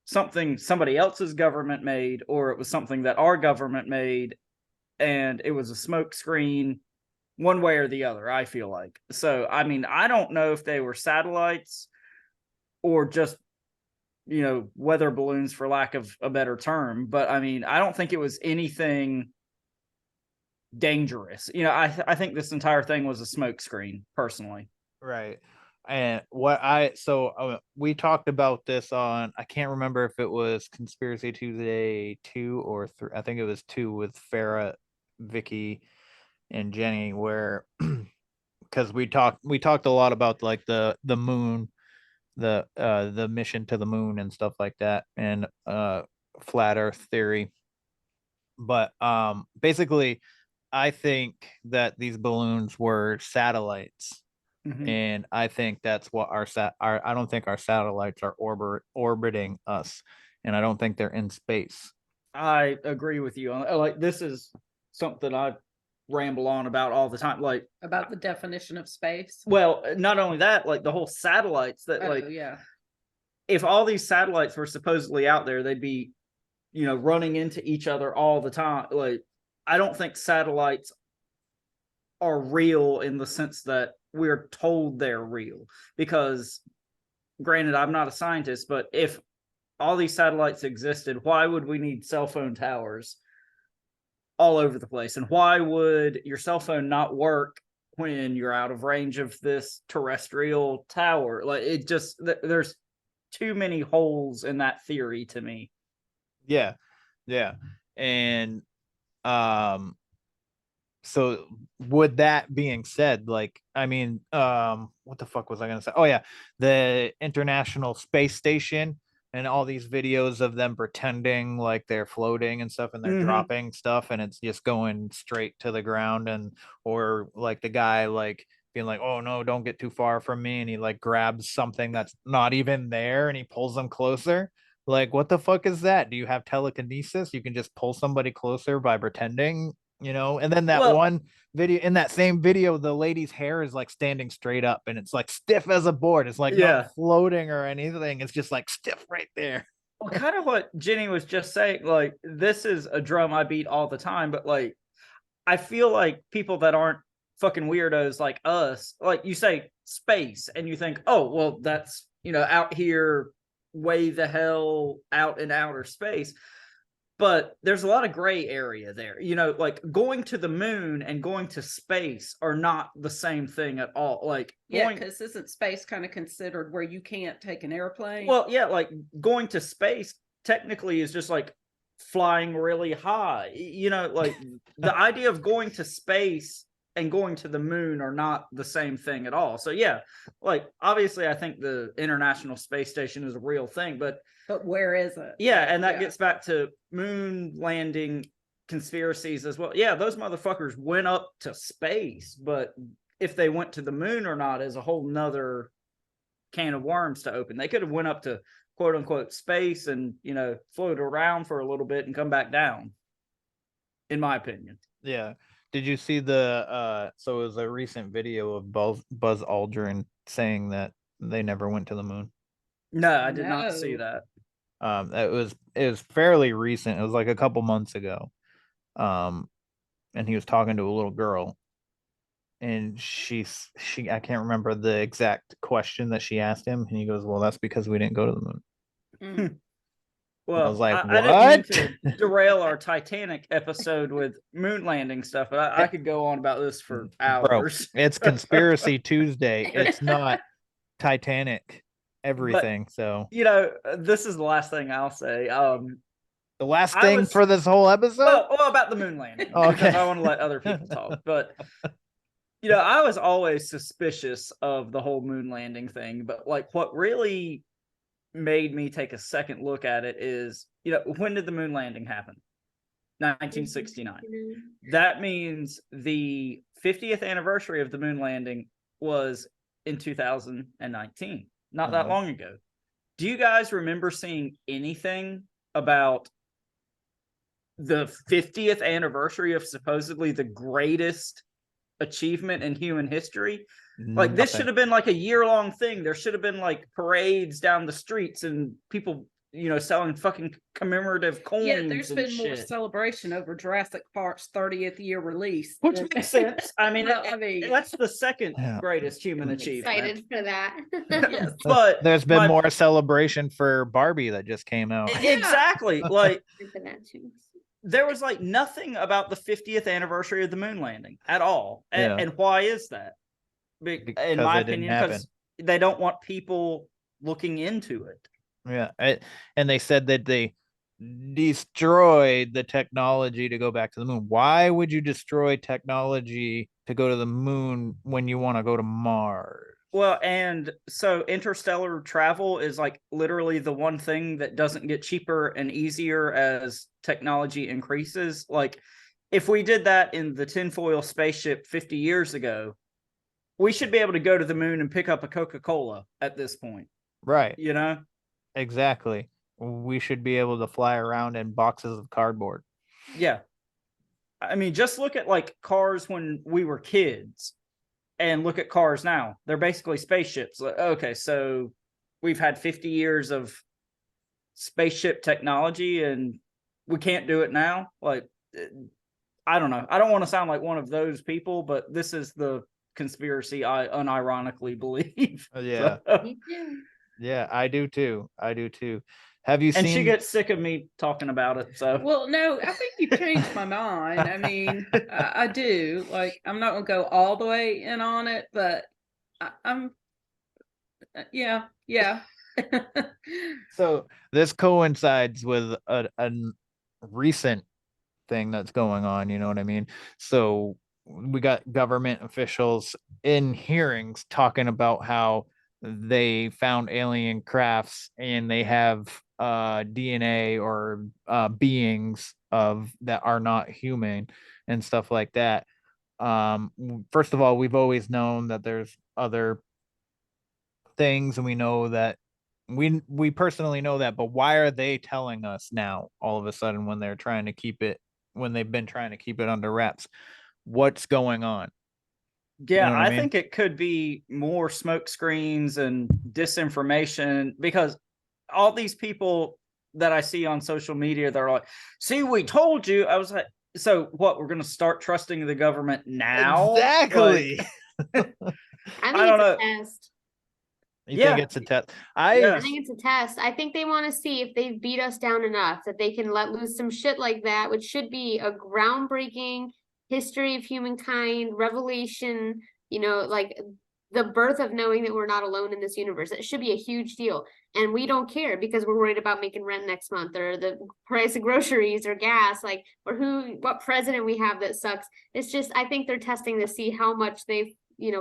S8: something somebody else's government made, or it was something that our government made, and it was a smoke screen, one way or the other, I feel like. So, I mean, I don't know if they were satellites or just, weather balloons, for lack of a better term. But, I mean, I don't think it was anything dangerous. I think this entire thing was a smoke screen, personally.
S3: Right. And we talked about this on, I can't remember if it was Conspiracy Tuesday 2 or 3. I think it was 2 with Farrah, Vicky, and Jennie, where because we talked a lot about like the moon, the mission to the moon and stuff like that, and flat earth theory. But basically I think that these balloons were satellites. And I think that's what I don't think our satellites are orbiting us, and I don't think they're in space.
S8: I agree with you. Like, this is something I ramble on about all the time, like
S9: about the definition of space.
S8: Well, not only that, like the whole satellites that if all these satellites were supposedly out there, they'd be, running into each other all the time. Like, I don't think satellites are real in the sense that we're told they're real, because granted, I'm not a scientist, but if all these satellites existed, why would we need cell phone towers all over the place? And why would your cell phone not work when you're out of range of this terrestrial tower? Like, it just, there's too many holes in that theory to me.
S3: Yeah. And so with that being said, like, I mean, what the fuck was I gonna say? Oh yeah, the International Space Station and all these videos of them pretending like they're floating and stuff, and they're dropping stuff, and it's just going straight to the ground, and or like the guy like being like, oh no, don't get too far from me, and he like grabs something that's not even there and he pulls them closer. Like, what the fuck is that? Do you have telekinesis? You can just pull somebody closer by pretending? you know. And then that
S8: Well-
S3: one video, in that same video, the lady's hair is like standing straight up and it's like stiff as a board. It's like
S8: Yeah.
S3: not floating or anything. It's just like stiff right there.
S8: Well, kind of what Jenny was just saying, like, this is a drum I beat all the time, but like, I feel like people that aren't fucking weirdos like us, like you say space and you think, oh, well, that's, you know, out here way the hell out in outer space. But there's a lot of gray area there. You know, like going to the moon and going to space are not the same thing at all. Like,
S9: Yeah,
S8: going,
S9: because isn't space kind of considered where you can't take an airplane?
S8: well, yeah, like going to space technically is just like flying really high. You know, like the idea of going to space and going to the moon are not the same thing at all. So yeah, like obviously I think the International Space Station is a real thing, but
S9: where is it?
S8: yeah, and that gets back to moon landing conspiracies as well. Yeah, those motherfuckers went up to space, but if they went to the moon or not is a whole nother can of worms to open. They could have went up to quote unquote space and, you know, float around for a little bit and come back down, in my opinion.
S3: Yeah. Did you see the so it was a recent video of Buzz Aldrin saying that they never went to the moon?
S8: No, I did not see that.
S3: It was fairly recent. It was like a couple months ago. And he was talking to a little girl, and she I can't remember the exact question that she asked him, and he goes, "Well, that's because we didn't go to the moon."
S8: Well,
S3: I was like,
S8: I didn't
S3: "What?"
S8: mean to derail our Titanic episode with moon landing stuff, but I could go on about this for hours.
S3: Bro, it's Conspiracy Tuesday. It's not Titanic everything. So,
S8: you know, this is the last thing I'll say.
S3: the last thing for this whole episode?
S8: Well, about the moon landing.
S3: Okay.
S8: Because I want to let other people talk. But, you know, I was always suspicious of the whole moon landing thing. But, like, what really made me take a second look at it is, you know, when did the moon landing happen? 1969. That means the 50th anniversary of the moon landing was in 2019, not that long ago. Do you guys remember seeing anything about the 50th anniversary of supposedly the greatest achievement in human history? Like, this should have been like a year-long thing. There should have been like parades down the streets and people, you know, selling fucking commemorative coins.
S9: Yeah, there's
S8: and
S9: been more
S8: shit.
S9: celebration over Jurassic Park's 30th year release.
S8: Which makes sense. I mean,
S9: Well, I mean-
S8: that's the second
S3: Yeah.
S8: greatest human achievement.
S10: Excited for that.
S9: Yes.
S8: But
S3: there's been
S8: my-
S3: more celebration for Barbie that just came out.
S8: Exactly. Like,
S10: For that too.
S8: there was like nothing about the 50th anniversary of the moon landing at all.
S3: Yeah.
S8: And why is that?
S3: Because
S8: In my
S3: it didn't
S8: opinion, because they don't want people looking into it.
S3: Yeah, and they said that they destroyed the technology to go back to the moon. Why would you destroy technology to go to the moon when you want to go to Mars?
S8: Well, and so interstellar travel is like literally the one thing that doesn't get cheaper and easier as technology increases. Like, if we did that in the tinfoil spaceship 50 years ago, we should be able to go to the moon and pick up a Coca-Cola at this point.
S3: Right.
S8: You know?
S3: Exactly. We should be able to fly around in boxes of cardboard.
S8: Yeah. I mean, just look at like cars when we were kids and look at cars now. They're basically spaceships. Like, okay, so we've had 50 years of spaceship technology and we can't do it now. Like, I don't know. I don't want to sound like one of those people, but this is the conspiracy I unironically believe.
S3: Yeah.
S10: Me too.
S3: Yeah, I do too. I do too. Have you
S8: And
S3: seen
S8: she gets sick of me talking about it. So,
S9: Well, no, I think you've changed my mind. I mean, I do. Like, I'm not gonna go all the way in on it, but I'm, yeah.
S3: So this coincides with a recent thing that's going on, you know what I mean? So we got government officials in hearings talking about how they found alien crafts and they have DNA or beings of that are not human and stuff like that. First of all, we've always known that there's other things, and we know that we personally know that, but why are they telling us now all of a sudden when they're trying to keep it when they've been trying to keep it under wraps. What's going on?
S8: Yeah,
S3: know what I
S8: I
S3: mean?
S8: think it could be more smoke screens and disinformation, because all these people that I see on social media, they're like, see, we told you. I was like, so what? We're going to start trusting the government now?
S3: Exactly.
S8: Like,
S10: I
S8: I
S10: think
S8: don't
S10: it's
S8: know.
S10: a test.
S3: You
S8: Yeah.
S3: think it's a test?
S10: I
S8: Yes.
S10: think it's a test. I think they want to see if they beat us down enough that they can let loose some shit like that, which should be a groundbreaking history of humankind, revelation, like the birth of knowing that we're not alone in this universe. It should be a huge deal. And we don't care because we're worried about making rent next month or the price of groceries or gas, like, or what president we have that sucks. It's just, I think they're testing to see how much they've,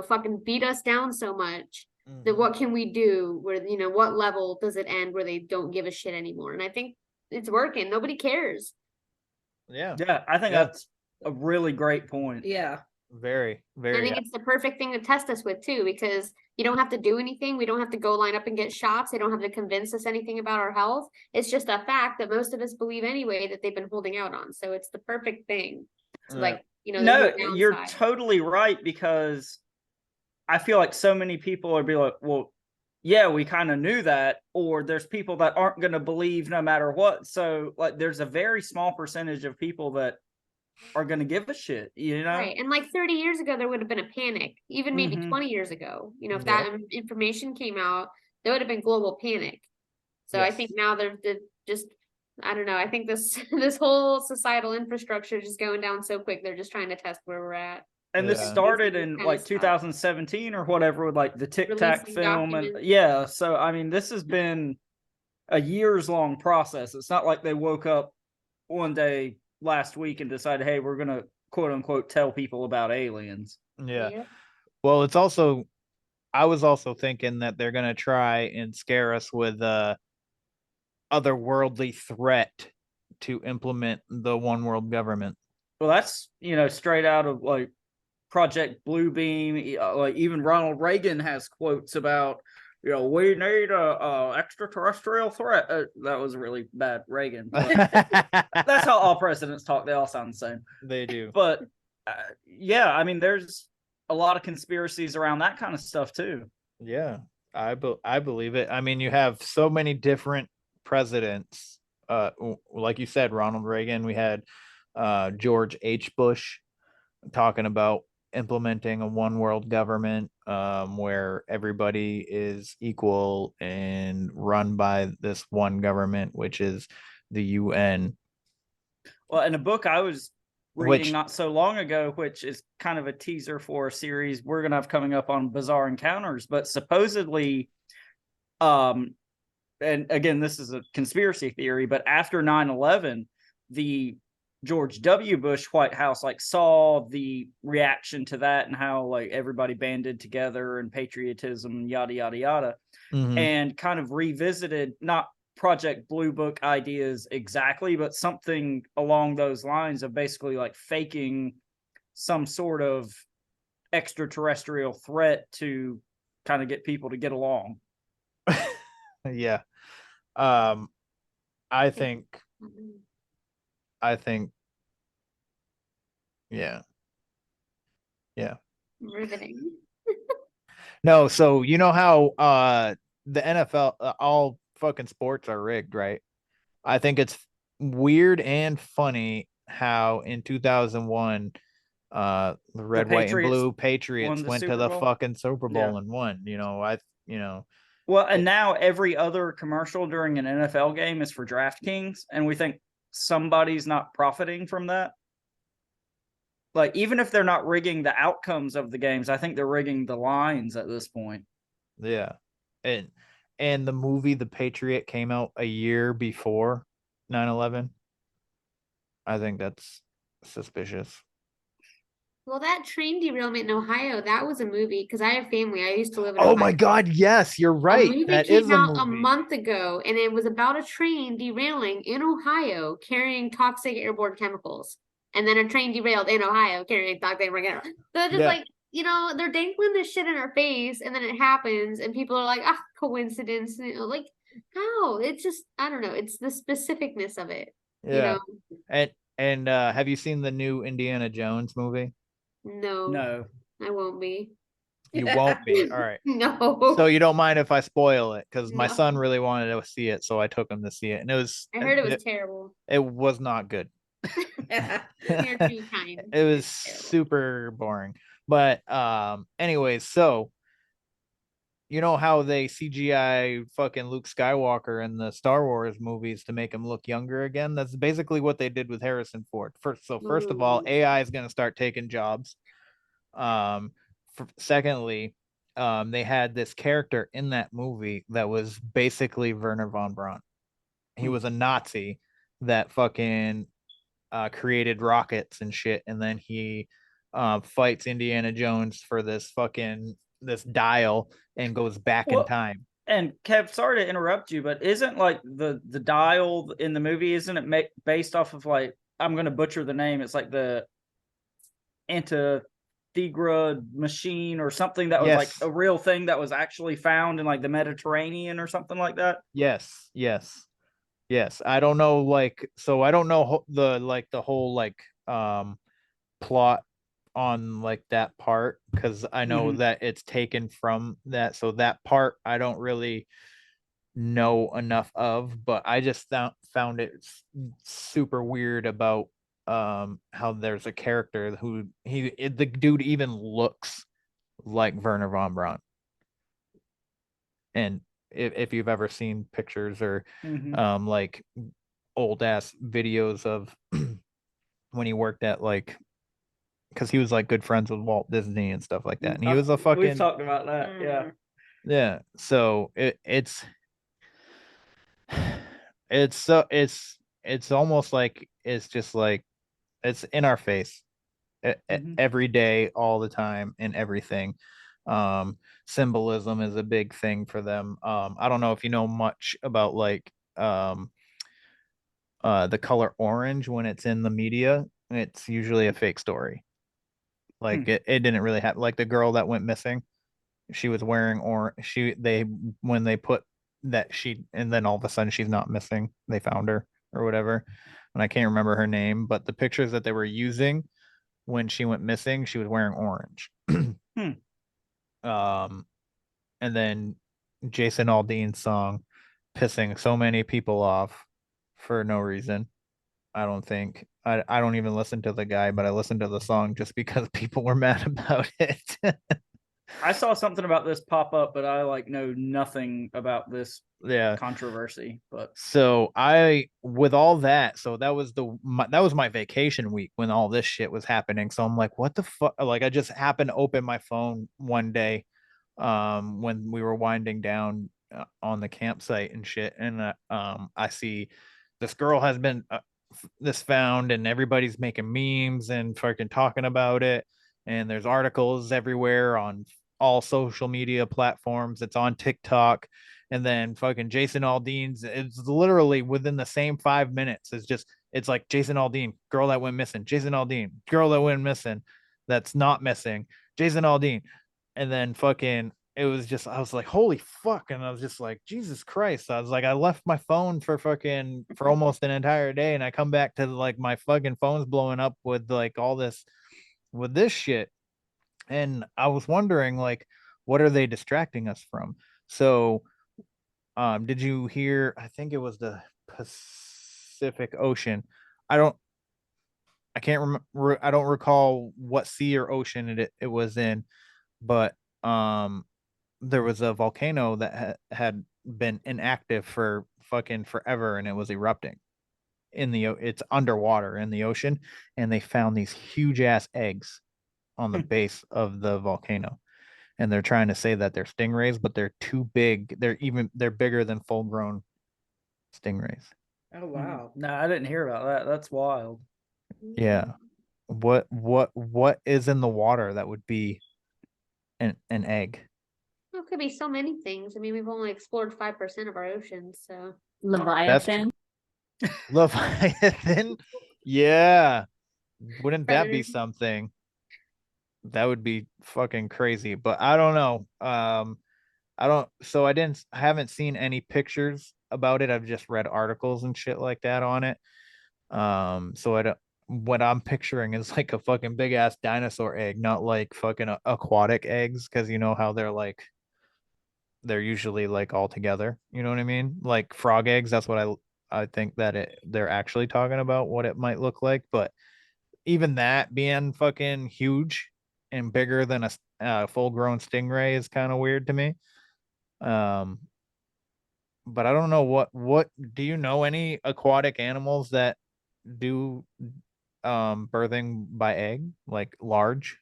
S10: fucking beat us down so much. That what can we do where, what level does it end where they don't give a shit anymore? And I think it's working. Nobody cares.
S3: Yeah.
S8: Yeah, I think
S3: Yeah.
S8: that's a really great point.
S9: Yeah.
S3: Very, very.
S10: I think it's the perfect thing to test us with too, because you don't have to do anything. We don't have to go line up and get shots. They don't have to convince us anything about our health. It's just a fact that most of us believe anyway that they've been holding out on. So it's the perfect thing. To
S3: Yeah.
S10: like, there's
S8: No,
S10: no
S8: you're
S10: downside.
S8: totally right, because I feel like so many people are be like, well, yeah, we kind of knew that, or there's people that aren't going to believe no matter what. So like, there's a very small percentage of people that are going to give a shit,
S10: Right. And like 30 years ago, there would have been a panic, even maybe
S8: Mhm.
S10: 20 years ago. If
S3: Yep.
S10: that information came out, there would have been global panic. So I
S3: Yes.
S10: think now they're just, I don't know. I think this this whole societal infrastructure is just going down so quick. They're just trying to test where we're at.
S8: And this
S3: Yeah.
S8: started
S10: Basically
S8: in
S10: kinda
S8: like
S10: stuff.
S8: 2017 or whatever with like the Tic Tac
S10: Releasing
S8: film. And
S10: documents.
S8: yeah, so I mean, this has been a years long process. It's not like they woke up one day last week and decided, hey, we're going to quote unquote tell people about aliens.
S3: Yeah.
S10: Yep.
S3: Well, I was also thinking that they're gonna try and scare us with otherworldly threat to implement the one world government.
S8: Well, that's, straight out of like Project Bluebeam. Like even Ronald Reagan has quotes about, we need a extraterrestrial threat. That was really bad, Reagan. But that's how all presidents talk. They all sound the same.
S3: They do.
S8: But yeah, I mean, there's a lot of conspiracies around that kind of stuff too.
S3: Yeah, I believe it. I mean, you have so many different presidents. Like you said, Ronald Reagan. We had George H. Bush talking about implementing a one world government where everybody is equal and run by this one government, which is the UN.
S8: Well, in a book I was reading
S3: Which-
S8: not so long ago, which is kind of a teaser for a series we're going to have coming up on Bizarre Encounters, but supposedly, and again, this is a conspiracy theory, but after 9/11, the George W. Bush White House like saw the reaction to that and how like everybody banded together and patriotism, yada yada yada, and kind of revisited not Project Blue Book ideas exactly, but something along those lines of basically like faking some sort of extraterrestrial threat to kind of get people to get along.
S3: Yeah. I think yeah. Yeah.
S10: Riveting.
S3: No, so you know how the NFL all fucking sports are rigged, right? I think it's weird and funny how in 2001 the red, white, and
S8: Patriots
S3: blue
S8: won
S3: Patriots
S8: the
S3: went to
S8: Super
S3: the
S8: Bowl.
S3: fucking Super Bowl
S8: Yeah.
S3: and won.
S8: Well, and now every other commercial during an NFL game is for DraftKings, and we think somebody's not profiting from that. Like, even if they're not rigging the outcomes of the games, I think they're rigging the lines at this point.
S3: Yeah. And the movie The Patriot came out a year before 9/11. I think that's suspicious.
S10: Well, that train derailment in Ohio, that was a movie because I have family. I used to live in
S3: Oh
S10: Ohio.
S3: my God, yes, you're
S10: A
S3: right.
S10: movie
S3: That
S10: came
S3: is a
S10: out a
S3: movie.
S10: month ago, and it was about a train derailing in Ohio carrying toxic airborne chemicals. And then a train derailed in Ohio carrying toxic airborne chemicals. So it's just
S3: Yeah.
S10: like, they're dangling this shit in our face, and then it happens, and people are like, coincidence. Like, how? It's just, I don't know. It's the specificness of it.
S3: Yeah. And have you seen the new Indiana Jones movie?
S10: No,
S8: No.
S10: I won't be.
S3: You won't be. All right.
S10: No.
S3: So you don't mind if I spoil it, because my
S10: No.
S3: son really wanted to see it, so I took him to see it, and
S10: I heard it was terrible.
S3: it was not good.
S10: You're too kind.
S3: It was
S10: It's terrible.
S3: super boring. But anyways, so you know how they CGI fucking Luke Skywalker in the Star Wars movies to make him look younger again? That's basically what they did with Harrison Ford. First of all,
S10: Ooh.
S3: AI is going to start taking jobs. Secondly, they had this character in that movie that was basically Werner von Braun. He was a Nazi that fucking created rockets and shit, and then he fights Indiana Jones for this dial and goes back in
S8: Well,
S3: time.
S8: And Kev, sorry to interrupt you, but isn't like the dial in the movie, isn't it based off of, like, I'm going to butcher the name, it's like the Antithegra machine or something that was like
S3: Yes.
S8: a real thing that was actually found in like the Mediterranean or something like that?
S3: Yes. I don't know, like, so I don't know the whole like plot on like that part, because I know that it's taken from that, so that part I don't really know enough of, but I just found it super weird about how there's a character who the dude even looks like Werner von Braun. And if you've ever seen pictures or like old ass videos of when he worked at, like, because he was like good friends with Walt Disney and stuff like that, and he was a
S8: We've
S3: fucking
S8: talked about that.
S3: yeah. So it's almost like it's just like it's in our face every day, all the time, and everything. Symbolism is a big thing for them. I don't know if you know much about like the color orange. When it's in the media, it's usually a fake story. Like it didn't really happen. Like the girl that went missing, she was wearing when they put that she, and then all of a sudden she's not missing, they found her or whatever, and I can't remember her name, but the pictures that they were using when she went missing, she was wearing orange. And then Jason Aldean's song pissing so many people off for no reason. I don't think I don't even listen to the guy, but I listened to the song just because people were mad about it.
S8: I saw something about this pop up, but I like know nothing about this controversy. But
S3: so with all that, so that was that was my vacation week when all this shit was happening. So I'm like, what the fuck? Like, I just happened to open my phone one day when we were winding down on the campsite and shit, and I see this girl has been this found, and everybody's making memes and fucking talking about it, and there's articles everywhere on all social media platforms. It's on TikTok, and then fucking Jason Aldean's, it's literally within the same 5 minutes. It's like Jason Aldean, girl that went missing, Jason Aldean, girl that went missing, that's not missing, Jason Aldean. And then fucking it was just, I was like, holy fuck. And I was just like, Jesus Christ. I was like, I left my phone for almost an entire day, and I come back to like my fucking phone's blowing up with like all this with this shit. And I was wondering, like, what are they distracting us from? So did you hear, I think it was the Pacific Ocean. I can't remember, I don't recall what sea or ocean it was in, but there was a volcano that had been inactive for fucking forever, and it was erupting it's underwater in the ocean, and they found these huge ass eggs on the base of the volcano, and they're trying to say that they're stingrays, but they're too big. They're bigger than full grown stingrays.
S9: Oh wow.
S8: No, I didn't hear about that. That's wild.
S3: Yeah. What is in the water that would be an egg?
S10: Well, it could be so many things. I mean, we've only explored 5% of our oceans, so
S1: Leviathan.
S3: Leviathan? Yeah. Wouldn't that be
S10: Predators.
S3: something? That would be fucking crazy. But I don't know. I haven't seen any pictures about it. I've just read articles and shit like that on it. So what I'm picturing is like a fucking big ass dinosaur egg, not like fucking aquatic eggs, because you know how they're usually like all together. You know what I mean? Like frog eggs. That's what I think that they're actually talking about what it might look like. But even that being fucking huge and bigger than a full grown stingray is kind of weird to me. Um, but I don't know what do you know any aquatic animals that do birthing by egg, like large?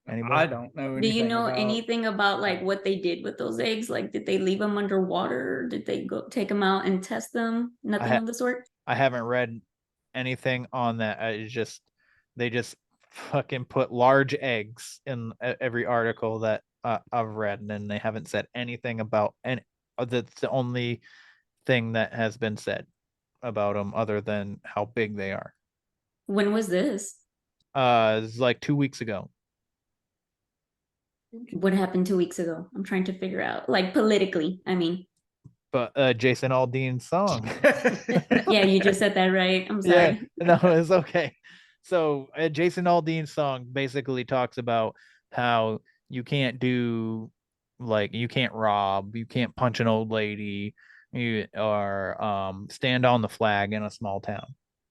S3: Anybody?
S8: I don't know
S1: Do you
S8: anything
S1: know
S8: about.
S1: anything about like what they did with those eggs? Like, did they leave them underwater? Did they go take them out and test them? Nothing of the sort.
S3: I haven't read anything on that. They just fucking put large eggs in every article that I've read, and then they haven't said anything about, and that's the only thing that has been said about them other than how big they are.
S1: When was this?
S3: It's like 2 weeks ago.
S1: What happened 2 weeks ago? I'm trying to figure out, like politically. I mean,
S3: But Jason Aldean's song.
S1: yeah, you just said that right. I'm
S3: Yeah,
S1: sorry.
S3: no, it's okay. So Jason Aldean's song basically talks about how you can't do, like, you can't rob, you can't punch an old lady, you or stand on the flag in a small town,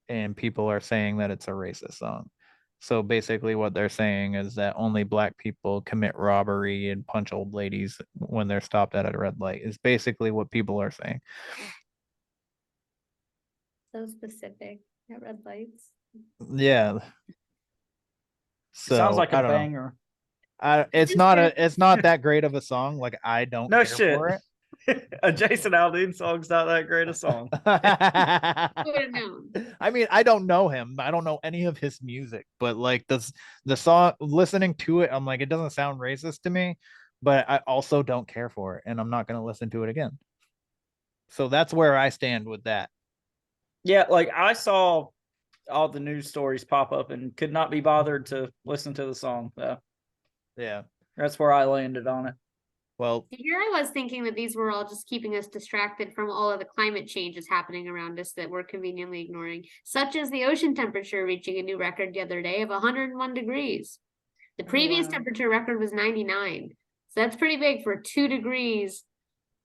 S3: and people are saying that it's a racist song. So basically what they're saying is that only black people commit robbery and punch old ladies when they're stopped at a red light, is basically what people are saying.
S10: So specific at red lights.
S3: Yeah. So
S8: Sounds like
S3: I
S8: a
S3: don't know.
S8: banger.
S3: It's not that great of a song. Like, I don't
S8: No
S3: care
S8: shit.
S3: for it.
S8: A Jason Aldean song's not that great a song.
S10: Who would have known?
S3: I mean, I don't know him. I don't know any of his music, but like the song, listening to it, I'm like, it doesn't sound racist to me, but I also don't care for it, and I'm not gonna listen to it again. So that's where I stand with that.
S8: Yeah, like I saw all the news stories pop up and could not be bothered to listen to the song. So
S3: Yeah.
S8: that's where I landed on it.
S3: Well,
S10: Here I was thinking that these were all just keeping us distracted from all of the climate changes happening around us that we're conveniently ignoring, such as the ocean temperature reaching a new record the other day of 101 degrees. The previous
S9: wow.
S10: temperature record was 99. So that's pretty big for 2 degrees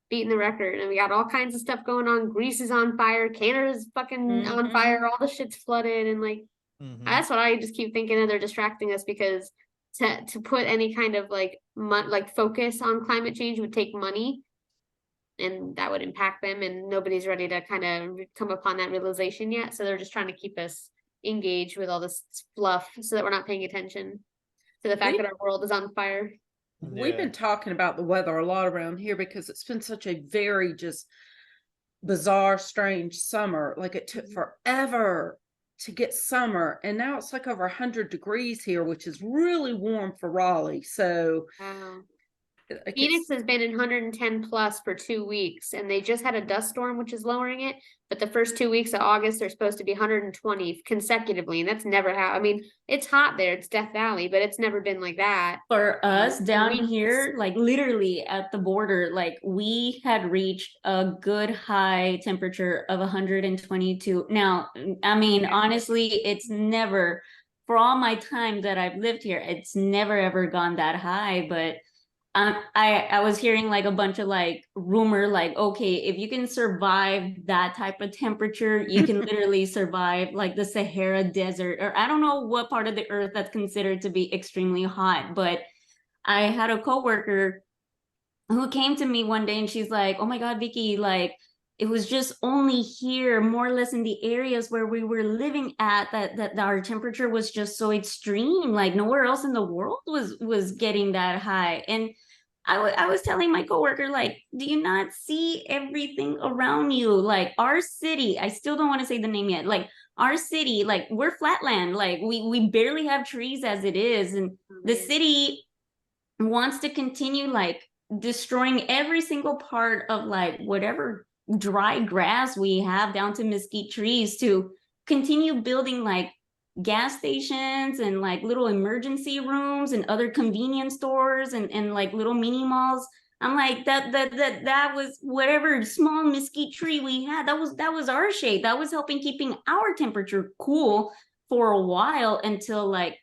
S10: beating the record. And we got all kinds of stuff going on. Greece is on fire. Canada's fucking on fire. All the shit's flooded. And like, that's what I just keep thinking that they're distracting us, because to put any kind of like focus on climate change would take money, and that would impact them, and nobody's ready to kind of come upon that realization yet. So they're just trying to keep us engaged with all this fluff so that we're not paying attention to the fact that our world is on fire.
S9: We've been talking about the weather a lot around here because it's been such a very just bizarre, strange summer. Like, it took forever to get summer, and now it's like over 100 degrees here, which is really warm for Raleigh. So
S10: Wow.
S9: like,
S10: Phoenix has been in 110 plus for 2 weeks, and they just had a dust storm, which is lowering it. But the first 2 weeks of August, they're supposed to be 120 consecutively, and that's never how. I mean, it's hot there, it's Death Valley, but it's never been like that.
S1: For us down
S10: weeks.
S1: here, like literally at the border, like we had reached a good high temperature of 122. Now, I mean, honestly, it's never, for all my time that I've lived here, it's never ever gone that high. But I was hearing like a bunch of like rumor, like, okay, if you can survive that type of temperature, you can literally survive like the Sahara Desert, or I don't know what part of the earth that's considered to be extremely hot. But I had a coworker who came to me one day and she's like, oh my God, Vicky, like, it was just only here, more or less in the areas where we were living at, that our temperature was just so extreme. Like nowhere else in the world was getting that high. And I was telling my coworker, like, do you not see everything around you? Like our city, I still don't want to say the name yet. Like our city, like we're flatland. Like we barely have trees as it is. And the city wants to continue like destroying every single part of like whatever dry grass we have down to mesquite trees to continue building like gas stations and like little emergency rooms and other convenience stores and like little mini malls. I'm like, that was whatever small mesquite tree we had. That was our shade. That was helping keeping our temperature cool for a while until like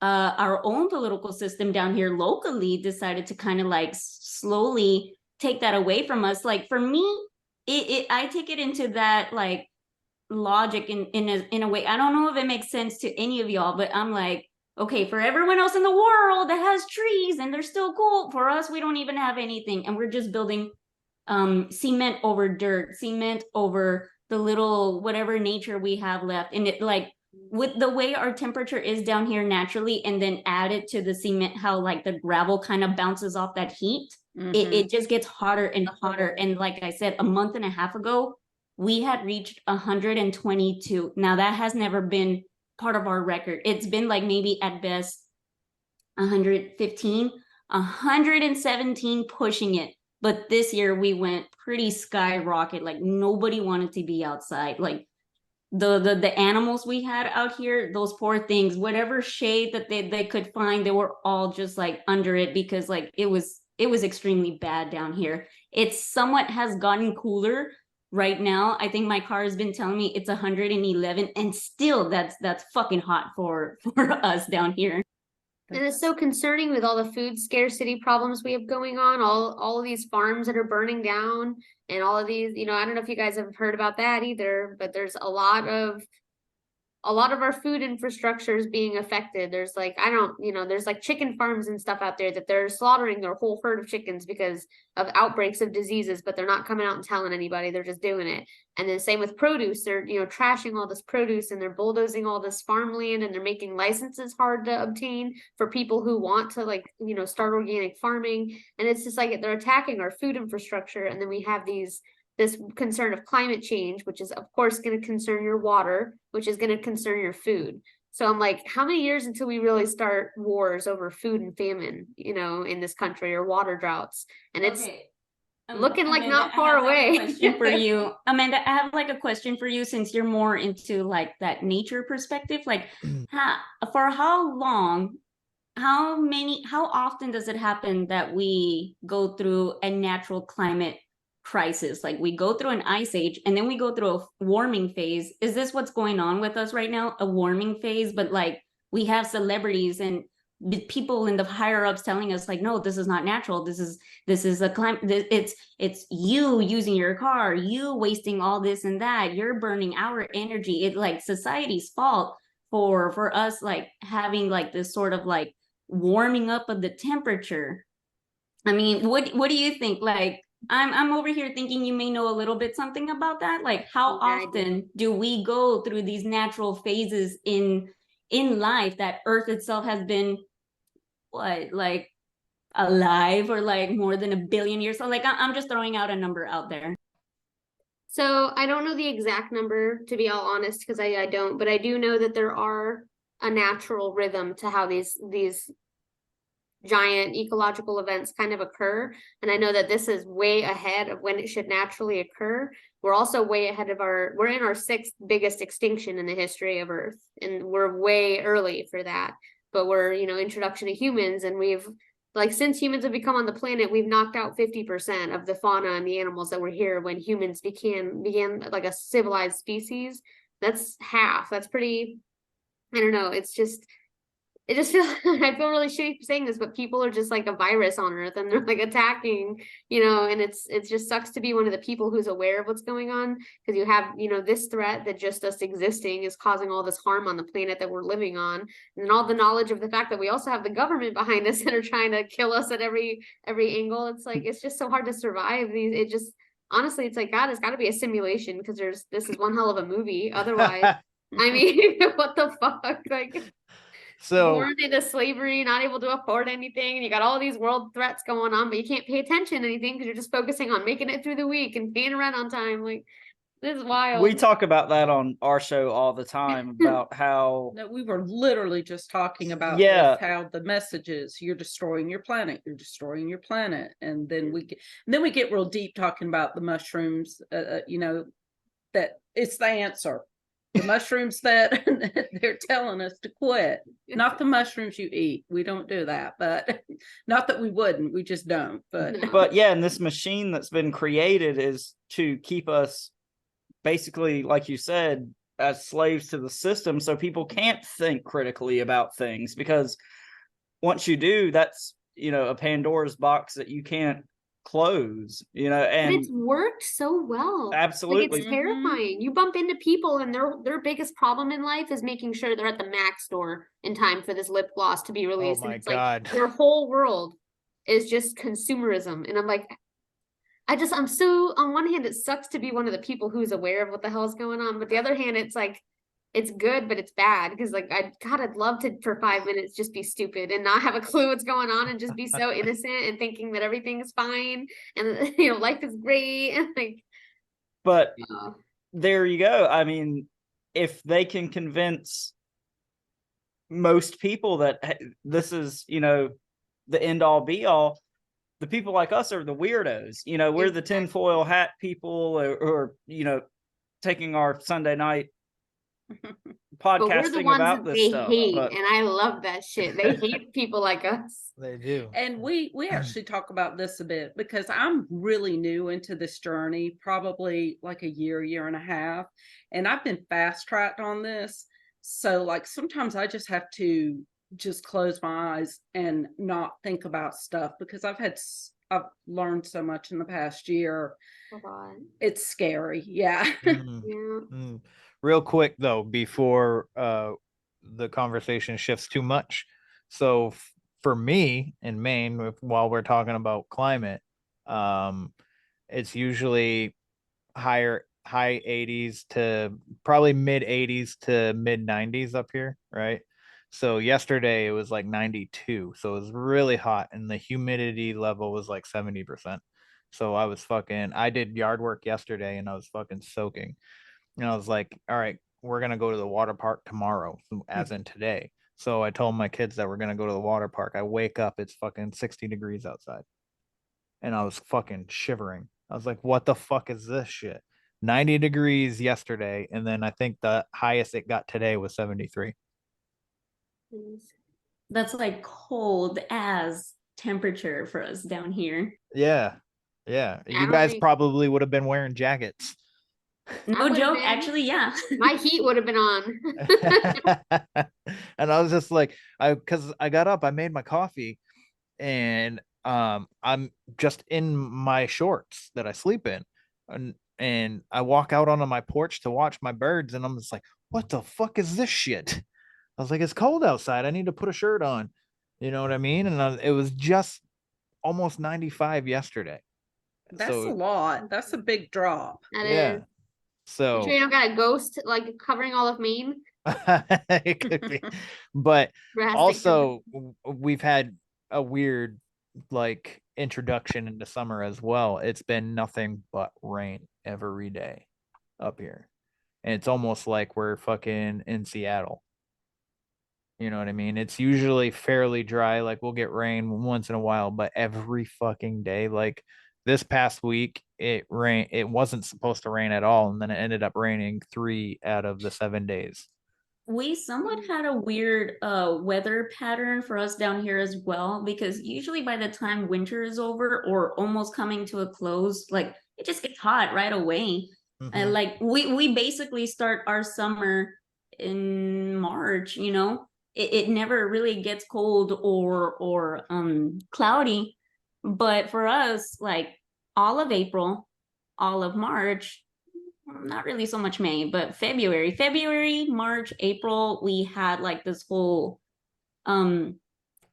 S1: our own political system down here locally decided to kind of like slowly take that away from us. Like for me, I take it into that like logic in a way. I don't know if it makes sense to any of y'all, but I'm like, okay, for everyone else in the world that has trees and they're still cool, for us, we don't even have anything. And we're just building cement over dirt, cement over the little whatever nature we have left. And it like with the way our temperature is down here naturally, and then added to the cement, how like the gravel kind of bounces off that heat, it just gets hotter and hotter. And like I said, a month and a half ago, we had reached 122. Now that has never been part of our record. It's been like maybe at best 115, 117 pushing it. But this year we went pretty skyrocket. Like nobody wanted to be outside. Like the animals we had out here, those poor things, whatever shade that they could find, they were all just like under it, because like it was extremely bad down here. It somewhat has gotten cooler right now. I think my car has been telling me it's 111, and still that's fucking hot for us down here.
S10: And it's so concerning with all the food scarcity problems we have going on, all of these farms that are burning down, and all of these, you know, I don't know if you guys have heard about that either, but there's a lot of our food infrastructure is being affected. There's like, there's like chicken farms and stuff out there that they're slaughtering their whole herd of chickens because of outbreaks of diseases, but they're not coming out and telling anybody. They're just doing it. And then same with produce. They're, trashing all this produce, and they're bulldozing all this farmland, and they're making licenses hard to obtain for people who want to start organic farming. And it's just like they're attacking our food infrastructure. And then we have this concern of climate change, which is of course going to concern your water, which is going to concern your food. So I'm like, how many years until we really start wars over food and famine, in this country, or water droughts? And it's looking like
S1: Amanda,
S10: not far away.
S1: Question for you, Amanda. I have like a question for you, since you're more into like that nature perspective. Like, for how long? How often does it happen that we go through a natural climate crisis? Like we go through an ice age, and then we go through a warming phase. Is this what's going on with us right now? A warming phase, but like we have celebrities and people in the higher ups telling us like, no, this is not natural. This is a climate. It's you using your car, you wasting all this and that. You're burning our energy. It's like society's fault for us like having like this sort of like warming up of the temperature. I mean, what do you think? Like, I'm over here thinking you may know a little bit something about that. Like, how often do we go through these natural phases in life that Earth itself has been like alive for like more than 1 billion years? So like, I'm just throwing out a number out there.
S10: So I don't know the exact number, to be all honest, because I don't, but I do know that there are a natural rhythm to how these giant ecological events kind of occur. And I know that this is way ahead of when it should naturally occur. We're also way ahead of we're in our 6th biggest extinction in the history of Earth, and we're way early for that. But we're, introduction to humans, and we've, like, since humans have become on the planet, we've knocked out 50% of the fauna and the animals that were here when humans began like a civilized species. That's half. That's pretty, I don't know. It just feels, I feel really shitty for saying this, but people are just like a virus on Earth, and they're like attacking, and it just sucks to be one of the people who's aware of what's going on, because you have, this threat that just us existing is causing all this harm on the planet that we're living on. And then all the knowledge of the fact that we also have the government behind us that are trying to kill us at every angle. It's like, it's just so hard to survive these. Honestly, it's like, God, it's got to be a simulation, because this is one hell of a movie. Otherwise, I mean, what the fuck? Like,
S3: so
S10: born into slavery, not able to afford anything, and you got all these world threats going on, but you can't pay attention to anything because you're just focusing on making it through the week and paying rent on time. Like, this is wild.
S8: We talk about that on our show all the time about how
S9: No, we were literally just talking about how the message is, you're destroying your planet, and then we get real deep talking about the mushrooms, that it's the answer. The mushrooms that they're telling us to quit, not the mushrooms you eat. We don't do that, but not that we wouldn't, we just don't. But
S10: No.
S8: But yeah, and this machine that's been created is to keep us basically, like you said, as slaves to the system, so people can't think critically about things, because once you do, that's, you know, a Pandora's box that you can't close, you know.
S10: But
S8: And
S10: it's worked so well. Like,
S8: absolutely.
S10: it's terrifying. You bump into people and their biggest problem in life is making sure they're at the MAC store in time for this lip gloss to be released.
S3: my
S10: and it's
S3: God.
S10: like their whole world is just consumerism. And I'm like, I'm so, on one hand, it sucks to be one of the people who's aware of what the hell is going on. But the other hand, it's like, it's good, but it's bad because, like, I'd love to for 5 minutes just be stupid and not have a clue what's going on and just be so innocent and thinking that everything is fine and life is great and like.
S8: But
S10: uh,
S8: there you go. I mean, if they can convince most people that this is, you know, the end all be all, the people like us are the weirdos. You know, we're the tinfoil hat people, or you know, taking our Sunday night
S10: but we're the
S8: podcasting
S10: ones
S8: about
S10: that
S8: this
S10: they
S8: stuff.
S10: hate,
S8: But
S10: and I love that shit. They hate people like us.
S3: They do.
S9: and we actually talk about this a bit because I'm really new into this journey, probably like a year and a half, and I've been fast tracked on this. So like sometimes I just have to just close my eyes and not think about stuff because I've learned so much in the past year.
S10: Oh God.
S9: It's scary. Yeah.
S3: Mm,
S10: Yeah.
S3: mm. Real quick though, before the conversation shifts too much. So for me in Maine, while we're talking about climate, it's usually high 80s to probably mid 80s to mid 90s up here, right? So yesterday it was like 92, so it was really hot, and the humidity level was like 70%. So I did yard work yesterday, and I was fucking soaking. And I was like, all right, we're gonna go to the water park tomorrow, as in today. So I told my kids that we're gonna go to the water park. I wake up, it's fucking 60 degrees outside. And I was fucking shivering. I was like, what the fuck is this shit? 90 degrees yesterday, and then I think the highest it got today was 73.
S1: That's like cold as temperature for us down here.
S3: Yeah. Yeah.
S10: I
S3: You
S10: don't
S3: guys
S10: think-
S3: probably would have been wearing jackets.
S1: No
S10: would've
S1: joke,
S10: been.
S1: actually, yeah.
S10: My heat would have been on.
S3: And I was just like, because I got up, I made my coffee, and I'm just in my shorts that I sleep in, and I walk out onto my porch to watch my birds, and I'm just like, what the fuck is this shit? I was like, it's cold outside. I need to put a shirt on. You know what I mean? And it was just almost 95 yesterday.
S9: That's
S3: So,
S9: a lot. That's a big drop.
S10: That
S3: yeah.
S10: is.
S3: So
S10: You sure you don't got a ghost like covering all of Maine?
S3: it could be. But
S10: Drastic
S3: also we've had a weird like introduction into summer as well. It's been nothing but rain every day up here, and it's almost like we're fucking in Seattle. You know what I mean? It's usually fairly dry, like we'll get rain once in a while, but every fucking day, like this past week, it wasn't supposed to rain at all, and then it ended up raining 3 out of the 7 days.
S1: We somewhat had a weird weather pattern for us down here as well, because usually by the time winter is over or almost coming to a close, like it just gets hot right away. And like we basically start our summer in March, you know. It never really gets cold or cloudy. But for us, like all of April, all of March, not really so much May, but February, March, April, we had like this whole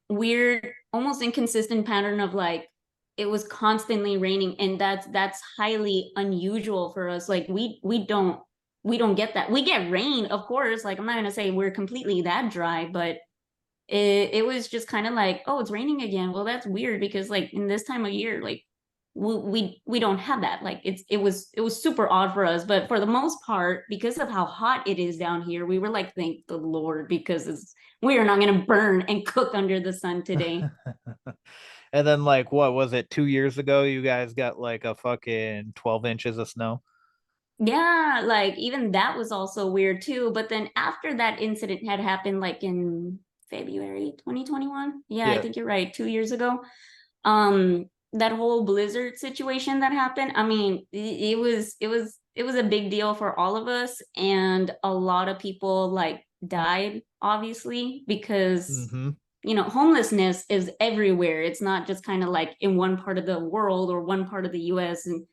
S1: weird, almost inconsistent pattern of like it was constantly raining, and that's highly unusual for us. Like we don't get that. We get rain, of course. Like I'm not gonna say we're completely that dry, but it was just kind of like, oh, it's raining again. Well, that's weird because like in this time of year, like we don't have that. Like it was super odd for us, but for the most part, because of how hot it is down here, we were like, thank the Lord, because we are not gonna burn and cook under the sun today.
S3: And then like what was it, 2 years ago, you guys got like a fucking 12 inches of snow?
S1: Yeah, like even that was also weird too. But then after that incident had happened, like in February 2021, yeah, I
S3: Yeah.
S1: think you're right, 2 years ago. That whole blizzard situation that happened, I mean, it was a big deal for all of us, and a lot of people like died, obviously, because
S3: Mm-hmm.
S1: homelessness is everywhere. It's not just kind of like in one part of the world or one part of the US and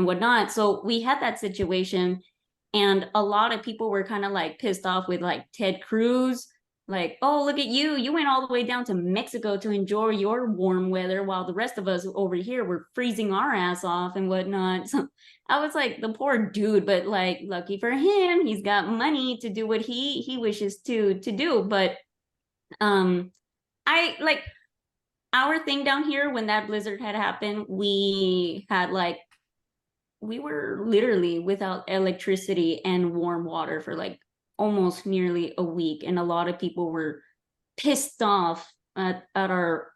S1: whatnot. So we had that situation, and a lot of people were kind of like pissed off with like Ted Cruz. Like, oh, look at you. You went all the way down to Mexico to enjoy your warm weather while the rest of us over here were freezing our ass off and whatnot. So I was like, the poor dude, but like lucky for him, he's got money to do what he wishes to do. But I like our thing down here when that blizzard had happened, we were literally without electricity and warm water for like almost nearly a week. And a lot of people were pissed off at our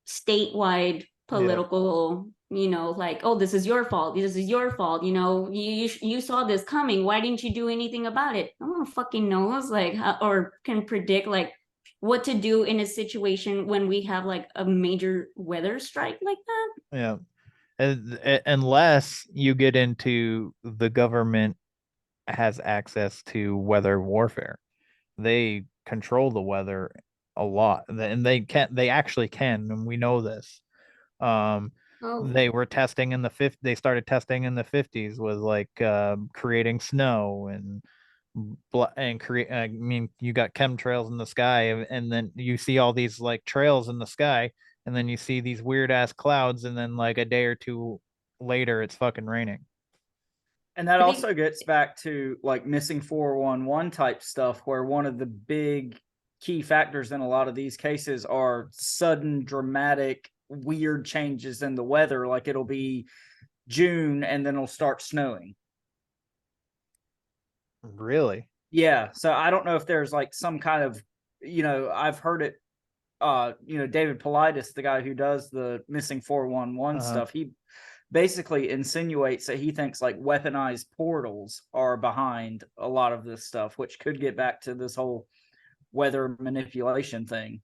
S1: statewide political, like, oh, this is your fault. This is your fault. You saw this coming. Why didn't you do anything about it? No one fucking knows, like, or can predict, like, what to do in a situation when we have like a major weather strike like that.
S3: Yeah. Unless you get into the government has access to weather warfare. They control the weather a lot, and they actually can, and we know this. They were testing in the they started testing in the 50s with like creating snow and create. I mean, you got chemtrails in the sky, and then you see all these like trails in the sky, and then you see these weird ass clouds, and then like a day or two later it's fucking raining.
S8: And that also gets back to like missing 411 type stuff, where one of the big key factors in a lot of these cases are sudden, dramatic, weird changes in the weather. Like it'll be June and then it'll start snowing.
S3: Really?
S8: Yeah. So I don't know if there's like some kind of, I've heard it. David Politis, the guy who does the missing 411 stuff, he basically insinuates that he thinks like weaponized portals are behind a lot of this stuff, which could get back to this whole weather manipulation thing.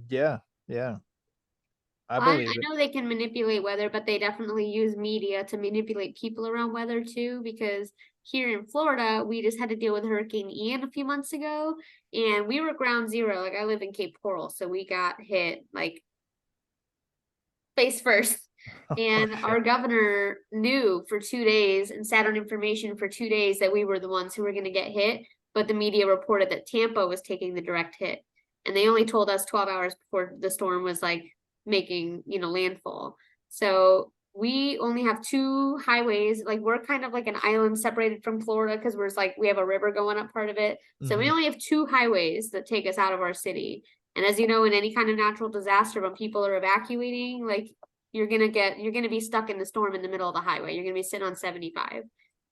S3: Yeah. I believe it.
S10: I know they can manipulate weather, but they definitely use media to manipulate people around weather too, because here in Florida, we just had to deal with Hurricane Ian a few months ago, and we were ground zero. Like I live in Cape Coral, so we got hit like face first. And our governor knew for 2 days and sat on information for 2 days that we were the ones who were going to get hit. But the media reported that Tampa was taking the direct hit. And they only told us 12 hours before the storm was like making, landfall. So we only have 2 highways. Like we're kind of like an island separated from Florida because we have a river going up part of it. So we only have 2 highways that take us out of our city. And as you know, in any kind of natural disaster, when people are evacuating, like you're gonna be stuck in the storm in the middle of the highway. You're gonna be sitting on 75.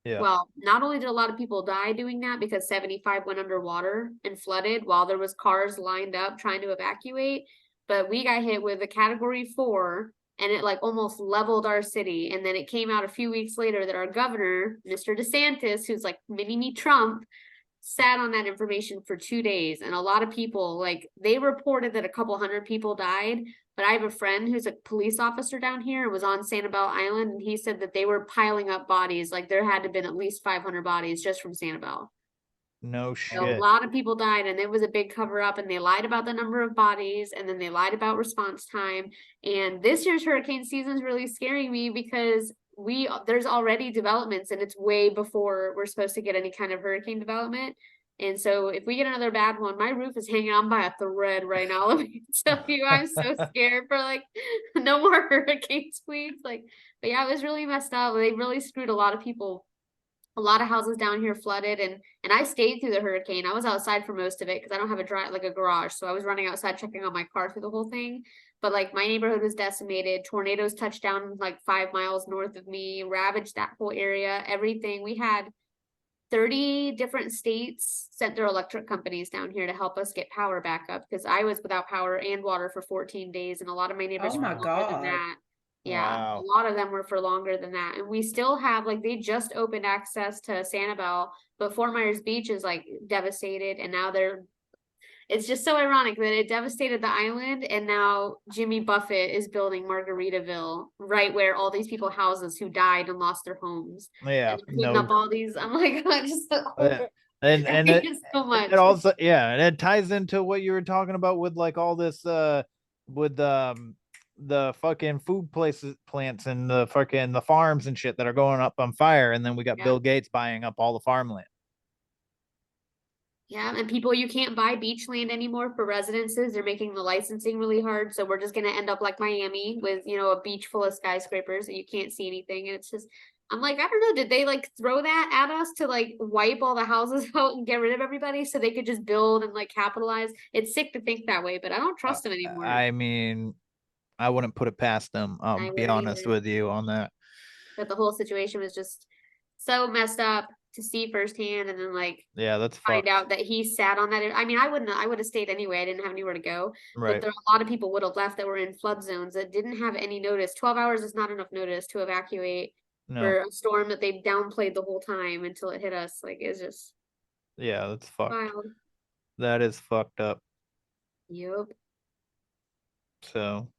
S3: Yeah.
S10: Well, not only did a lot of people die doing that because 75 went underwater and flooded while there was cars lined up trying to evacuate, but we got hit with a category 4 and it like almost leveled our city. And then it came out a few weeks later that our governor, Mr. DeSantis, who's like mini-me Trump, sat on that information for 2 days. And a lot of people, like they reported that a couple hundred people died. But I have a friend who's a police officer down here and was on Sanibel Island. And he said that they were piling up bodies. Like there had to have been at least 500 bodies just from Sanibel.
S3: No shit.
S10: So a lot of people died and it was a big cover up, and they lied about the number of bodies, and then they lied about response time. And this year's hurricane season is really scaring me because there's already developments and it's way before we're supposed to get any kind of hurricane development. And so if we get another bad one, my roof is hanging on by a thread right now. Let me tell you, I'm so scared for like no more hurricanes, please. Like, but yeah, it was really messed up. They really screwed a lot of people. A lot of houses down here flooded, and I stayed through the hurricane. I was outside for most of it because I don't have a garage. So I was running outside checking on my car through the whole thing. But like my neighborhood was decimated. Tornadoes touched down like 5 miles north of me, ravaged that whole area, everything. We had 30 different states sent their electric companies down here to help us get power back up because I was without power and water for 14 days, and a lot of my neighbors
S9: Oh my
S10: for longer than
S9: God.
S10: that. Yeah,
S3: Wow.
S10: a lot of them were for longer than that. And we still have, like, they just opened access to Sanibel, but Fort Myers Beach is like devastated. And now it's just so ironic that it devastated the island. And now Jimmy Buffett is building Margaritaville right where all these people houses who died and lost their homes.
S3: Yeah,
S10: And they're putting up all these, I'm like, just
S3: yeah. and
S10: it is so much.
S3: it also, yeah, and it ties into what you were talking about with like all this with the fucking food plants and the farms and shit that are going up on fire, and then we got
S10: Yeah.
S3: Bill Gates buying up all the farmland.
S10: Yeah, and people, you can't buy beach land anymore for residences. They're making the licensing really hard. So we're just gonna end up like Miami with, a beach full of skyscrapers and you can't see anything. And it's just, I'm like, I don't know, did they like throw that at us to like wipe all the houses out and get rid of everybody so they could just build and like capitalize? It's sick to think that way, but I don't trust them anymore.
S3: I mean, I wouldn't put it past them. I'll
S10: I
S3: be
S10: wouldn't
S3: honest
S10: either.
S3: with you on that.
S10: But the whole situation was just so messed up to see firsthand, and then like
S3: Yeah, that's
S10: find
S3: fucked.
S10: out that he sat on that. I mean, I would have stayed anyway. I didn't have anywhere to go.
S3: Right.
S10: But there a lot of people would have left that were in flood zones that didn't have any notice. 12 hours is not enough notice to evacuate
S3: No.
S10: for a storm that they downplayed the whole time until it hit us. Like, it's just
S3: Yeah, that's fucked.
S10: wild.
S3: That is fucked up.
S10: Yep.
S3: So,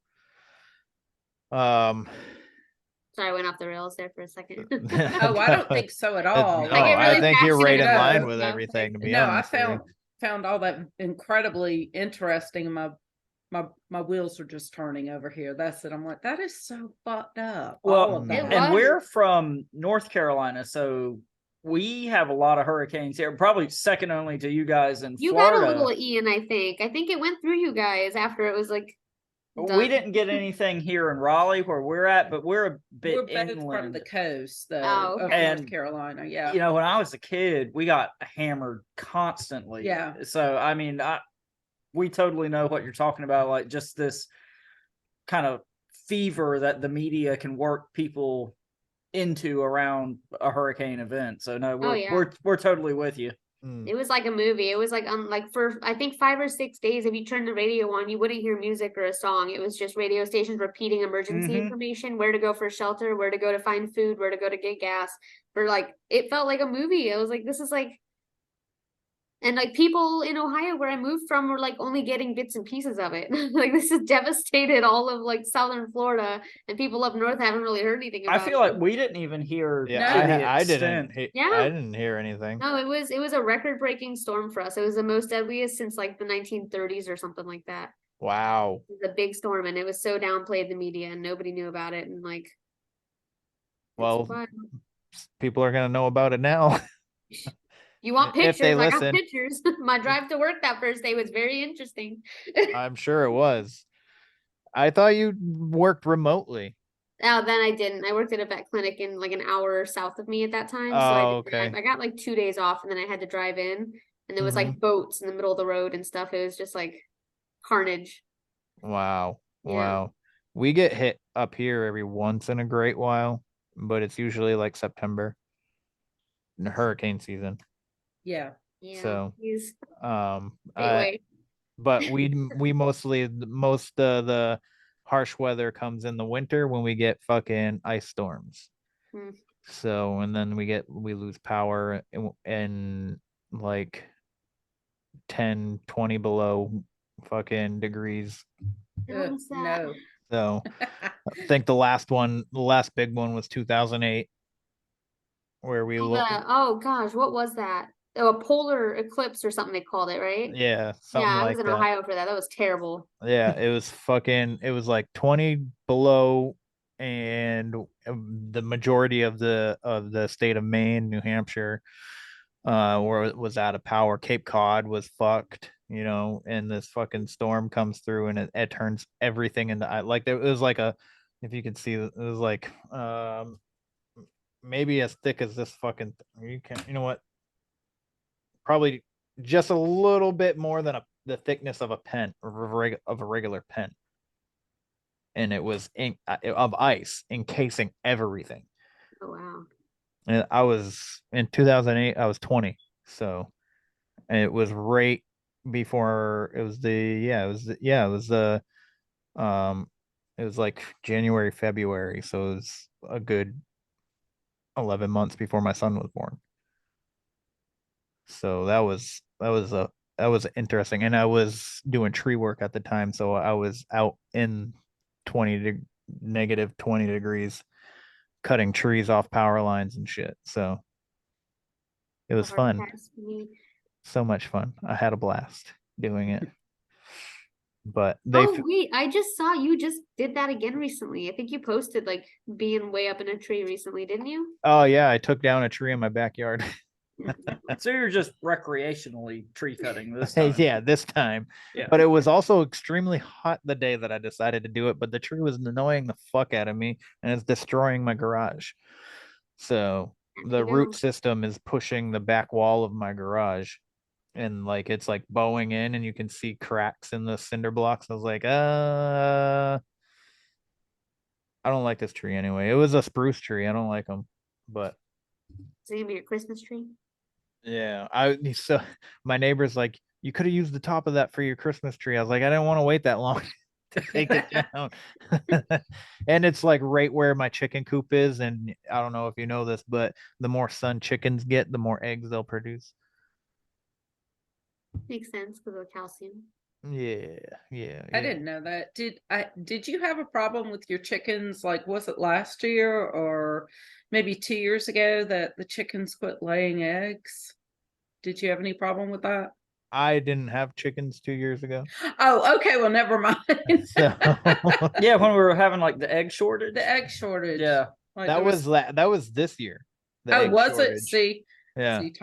S10: Sorry, I went off the rails there for a second.
S9: Oh, I don't think so at all.
S3: No,
S10: I get really
S3: I think you're right in
S10: passionate
S3: line
S10: about
S3: with
S10: stuff.
S3: everything, to be
S9: No, I
S3: honest with you.
S9: found all that incredibly interesting. My wheels are just turning over here. That's it. I'm like, that is so fucked up. All
S8: Well,
S9: of
S10: It
S9: that.
S8: and
S10: was.
S8: we're from North Carolina, so we have a lot of hurricanes here, probably second only to you guys in
S10: You got
S8: Florida.
S10: a little Ian, I think. I think it went through you guys after it was like
S8: We
S10: done.
S8: didn't get anything here in Raleigh where we're at, but we're a bit
S9: We're both from
S8: inland.
S9: the coast, though,
S10: Oh,
S9: of
S10: okay.
S8: And,
S9: North Carolina. Yeah.
S8: You know, when I was a kid, we got hammered constantly.
S9: Yeah.
S8: So, I mean, we totally know what you're talking about, like just this kind of fever that the media can work people into around a hurricane event. So no,
S10: Oh, yeah.
S8: we're totally with you.
S10: It was like a movie. It was like for I think 5 or 6 days, if you turned the radio on, you wouldn't hear music or a song. It was just radio stations repeating emergency
S8: Mhm.
S10: information, where to go for shelter, where to go to find food, where to go to get gas. For like, it felt like a movie. I was like, this is like, and like people in Ohio where I moved from were like only getting bits and pieces of it. Like, this has devastated all of like southern Florida, and people up north haven't really heard anything
S8: I
S10: about
S8: feel
S10: it.
S8: like we didn't even hear
S3: Yeah,
S8: to the
S3: I
S8: extent.
S10: Yeah.
S3: I didn't hear anything.
S10: No, it was a record-breaking storm for us. It was the most deadliest since like the 1930s or something like that.
S3: Wow.
S10: It was a big storm, and it was so downplayed in the media, and nobody knew about it. And like,
S3: Well,
S10: wild.
S3: people are gonna know about it now.
S10: You want
S3: if they
S10: pictures? I got
S3: listen.
S10: pictures. My drive to work that first day was very interesting.
S3: I'm sure it was. I thought you worked remotely.
S10: Oh, then I didn't. I worked at a vet clinic in like an hour south of me at that time. So
S3: Oh,
S10: I didn't.
S3: okay.
S10: I got like 2 days off, and then I had to drive in, and there was like boats in the middle of the road and stuff. It was just like carnage.
S3: Wow.
S10: Yeah.
S3: Wow. We get hit up here every once in a great while, but it's usually like September, in the hurricane season.
S9: Yeah.
S10: Yeah.
S3: So,
S10: He's
S3: but we mostly most of the harsh weather comes in the winter when we get fucking ice storms.
S10: Hmm.
S3: So, and then we lose power in like 10, 20 below fucking degrees.
S10: What was that?
S9: No.
S3: So I think the last big one was 2008, where we
S10: Oh gosh, what was that? Oh, a polar eclipse or something they called it, right?
S3: yeah, something
S10: Yeah, I
S3: like
S10: was in
S3: that.
S10: Ohio for that. That was terrible.
S3: Yeah, it was like 20 below, and the majority of the state of Maine, New Hampshire, where it was out of power. Cape Cod was fucked, and this fucking storm comes through, and it turns everything into like it was like if you could see, it was like maybe as thick as this fucking you know what, probably just a little bit more than the thickness of a pen, of a regular pen, and it was of ice encasing everything.
S10: Oh wow.
S3: And I was in 2008. I was 20, so it was right before it was the It was like January, February, so it was a good 11 months before my son was born. So that was interesting. And I was doing tree work at the time, so I was out in negative 20 degrees cutting trees off power lines and shit. So it was fun. So much fun. I had a blast doing it. But
S10: wait, I just saw you just did that again recently. I think you posted like being way up in a tree recently, didn't you?
S3: Oh yeah, I took down a tree in my backyard.
S8: So you're just recreationally tree cutting this time.
S3: Yeah, this time.
S8: Yeah.
S3: But it was also extremely hot the day that I decided to do it, but the tree was annoying the fuck out of me and it's destroying my garage. So the root system is pushing the back wall of my garage. And like it's like bowing in and you can see cracks in the cinder blocks. I was like, I don't like this tree anyway. It was a spruce tree. I don't like them. But
S10: is it gonna be your Christmas tree?
S3: Yeah. So my neighbor's like, you could have used the top of that for your Christmas tree. I was like, I didn't want to wait that long to take it down. And it's like right where my chicken coop is. And I don't know if you know this, but the more sun chickens get, the more eggs they'll produce.
S10: Makes sense because of the calcium.
S3: Yeah.
S9: I didn't know that. Did you have a problem with your chickens? Like, was it last year or maybe 2 years ago that the chickens quit laying eggs? Did you have any problem with that?
S3: I didn't have chickens 2 years ago.
S9: Oh, okay. Well, never mind.
S3: So
S8: yeah, when we were having like the egg shortage.
S9: The egg shortage.
S8: Yeah.
S9: Like,
S3: that was this year.
S9: Oh, was
S3: shortage.
S9: it? See,
S3: yeah.
S9: See,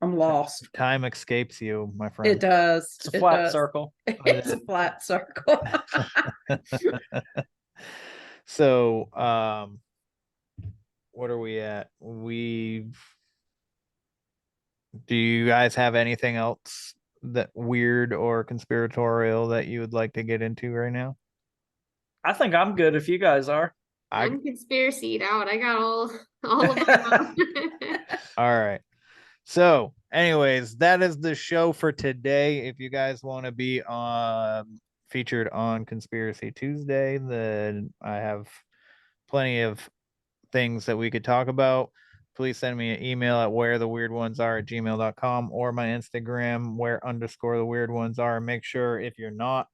S9: I'm lost.
S3: Time escapes you, my friend.
S9: It does.
S8: It's a flat circle.
S9: It's a flat circle.
S3: So, what are we at? Do you guys have anything else that weird or conspiratorial that you would like to get into right now?
S8: I think I'm good if you guys are.
S10: I'm conspiracied out. I got all of them.
S3: All right. So, anyways, that is the show for today. If you guys want to be featured on Conspiracy Tuesday, then I have plenty of things that we could talk about. Please send me an email at wheretheweirdonesare@gmail.com or my Instagram where_the_weirdonesare. Make sure if you're not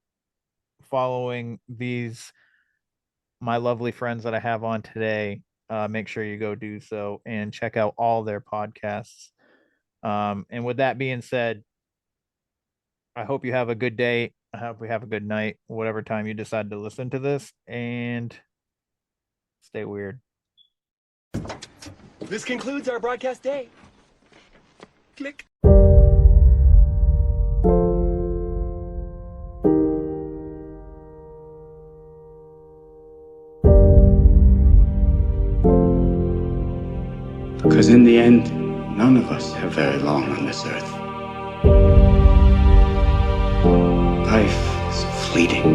S3: following my lovely friends that I have on today, make sure you go do so and check out all their podcasts. And with that being said, I hope you have a good day. I hope we have a good night, whatever time you decide to listen to this, and stay weird.
S7: This concludes our broadcast day. Click.
S11: Because in the end, none of us have very long on this earth. Life is fleeting.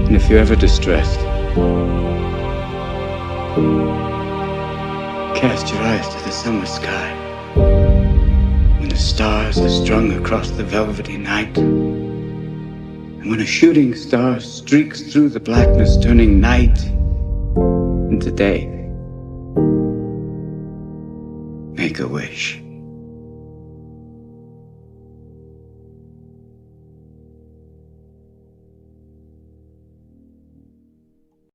S11: And if you're ever distressed, cast your eyes to the summer sky. When the stars are strung across the velvety night, and when a shooting star streaks through the blackness, turning night into day, make a wish.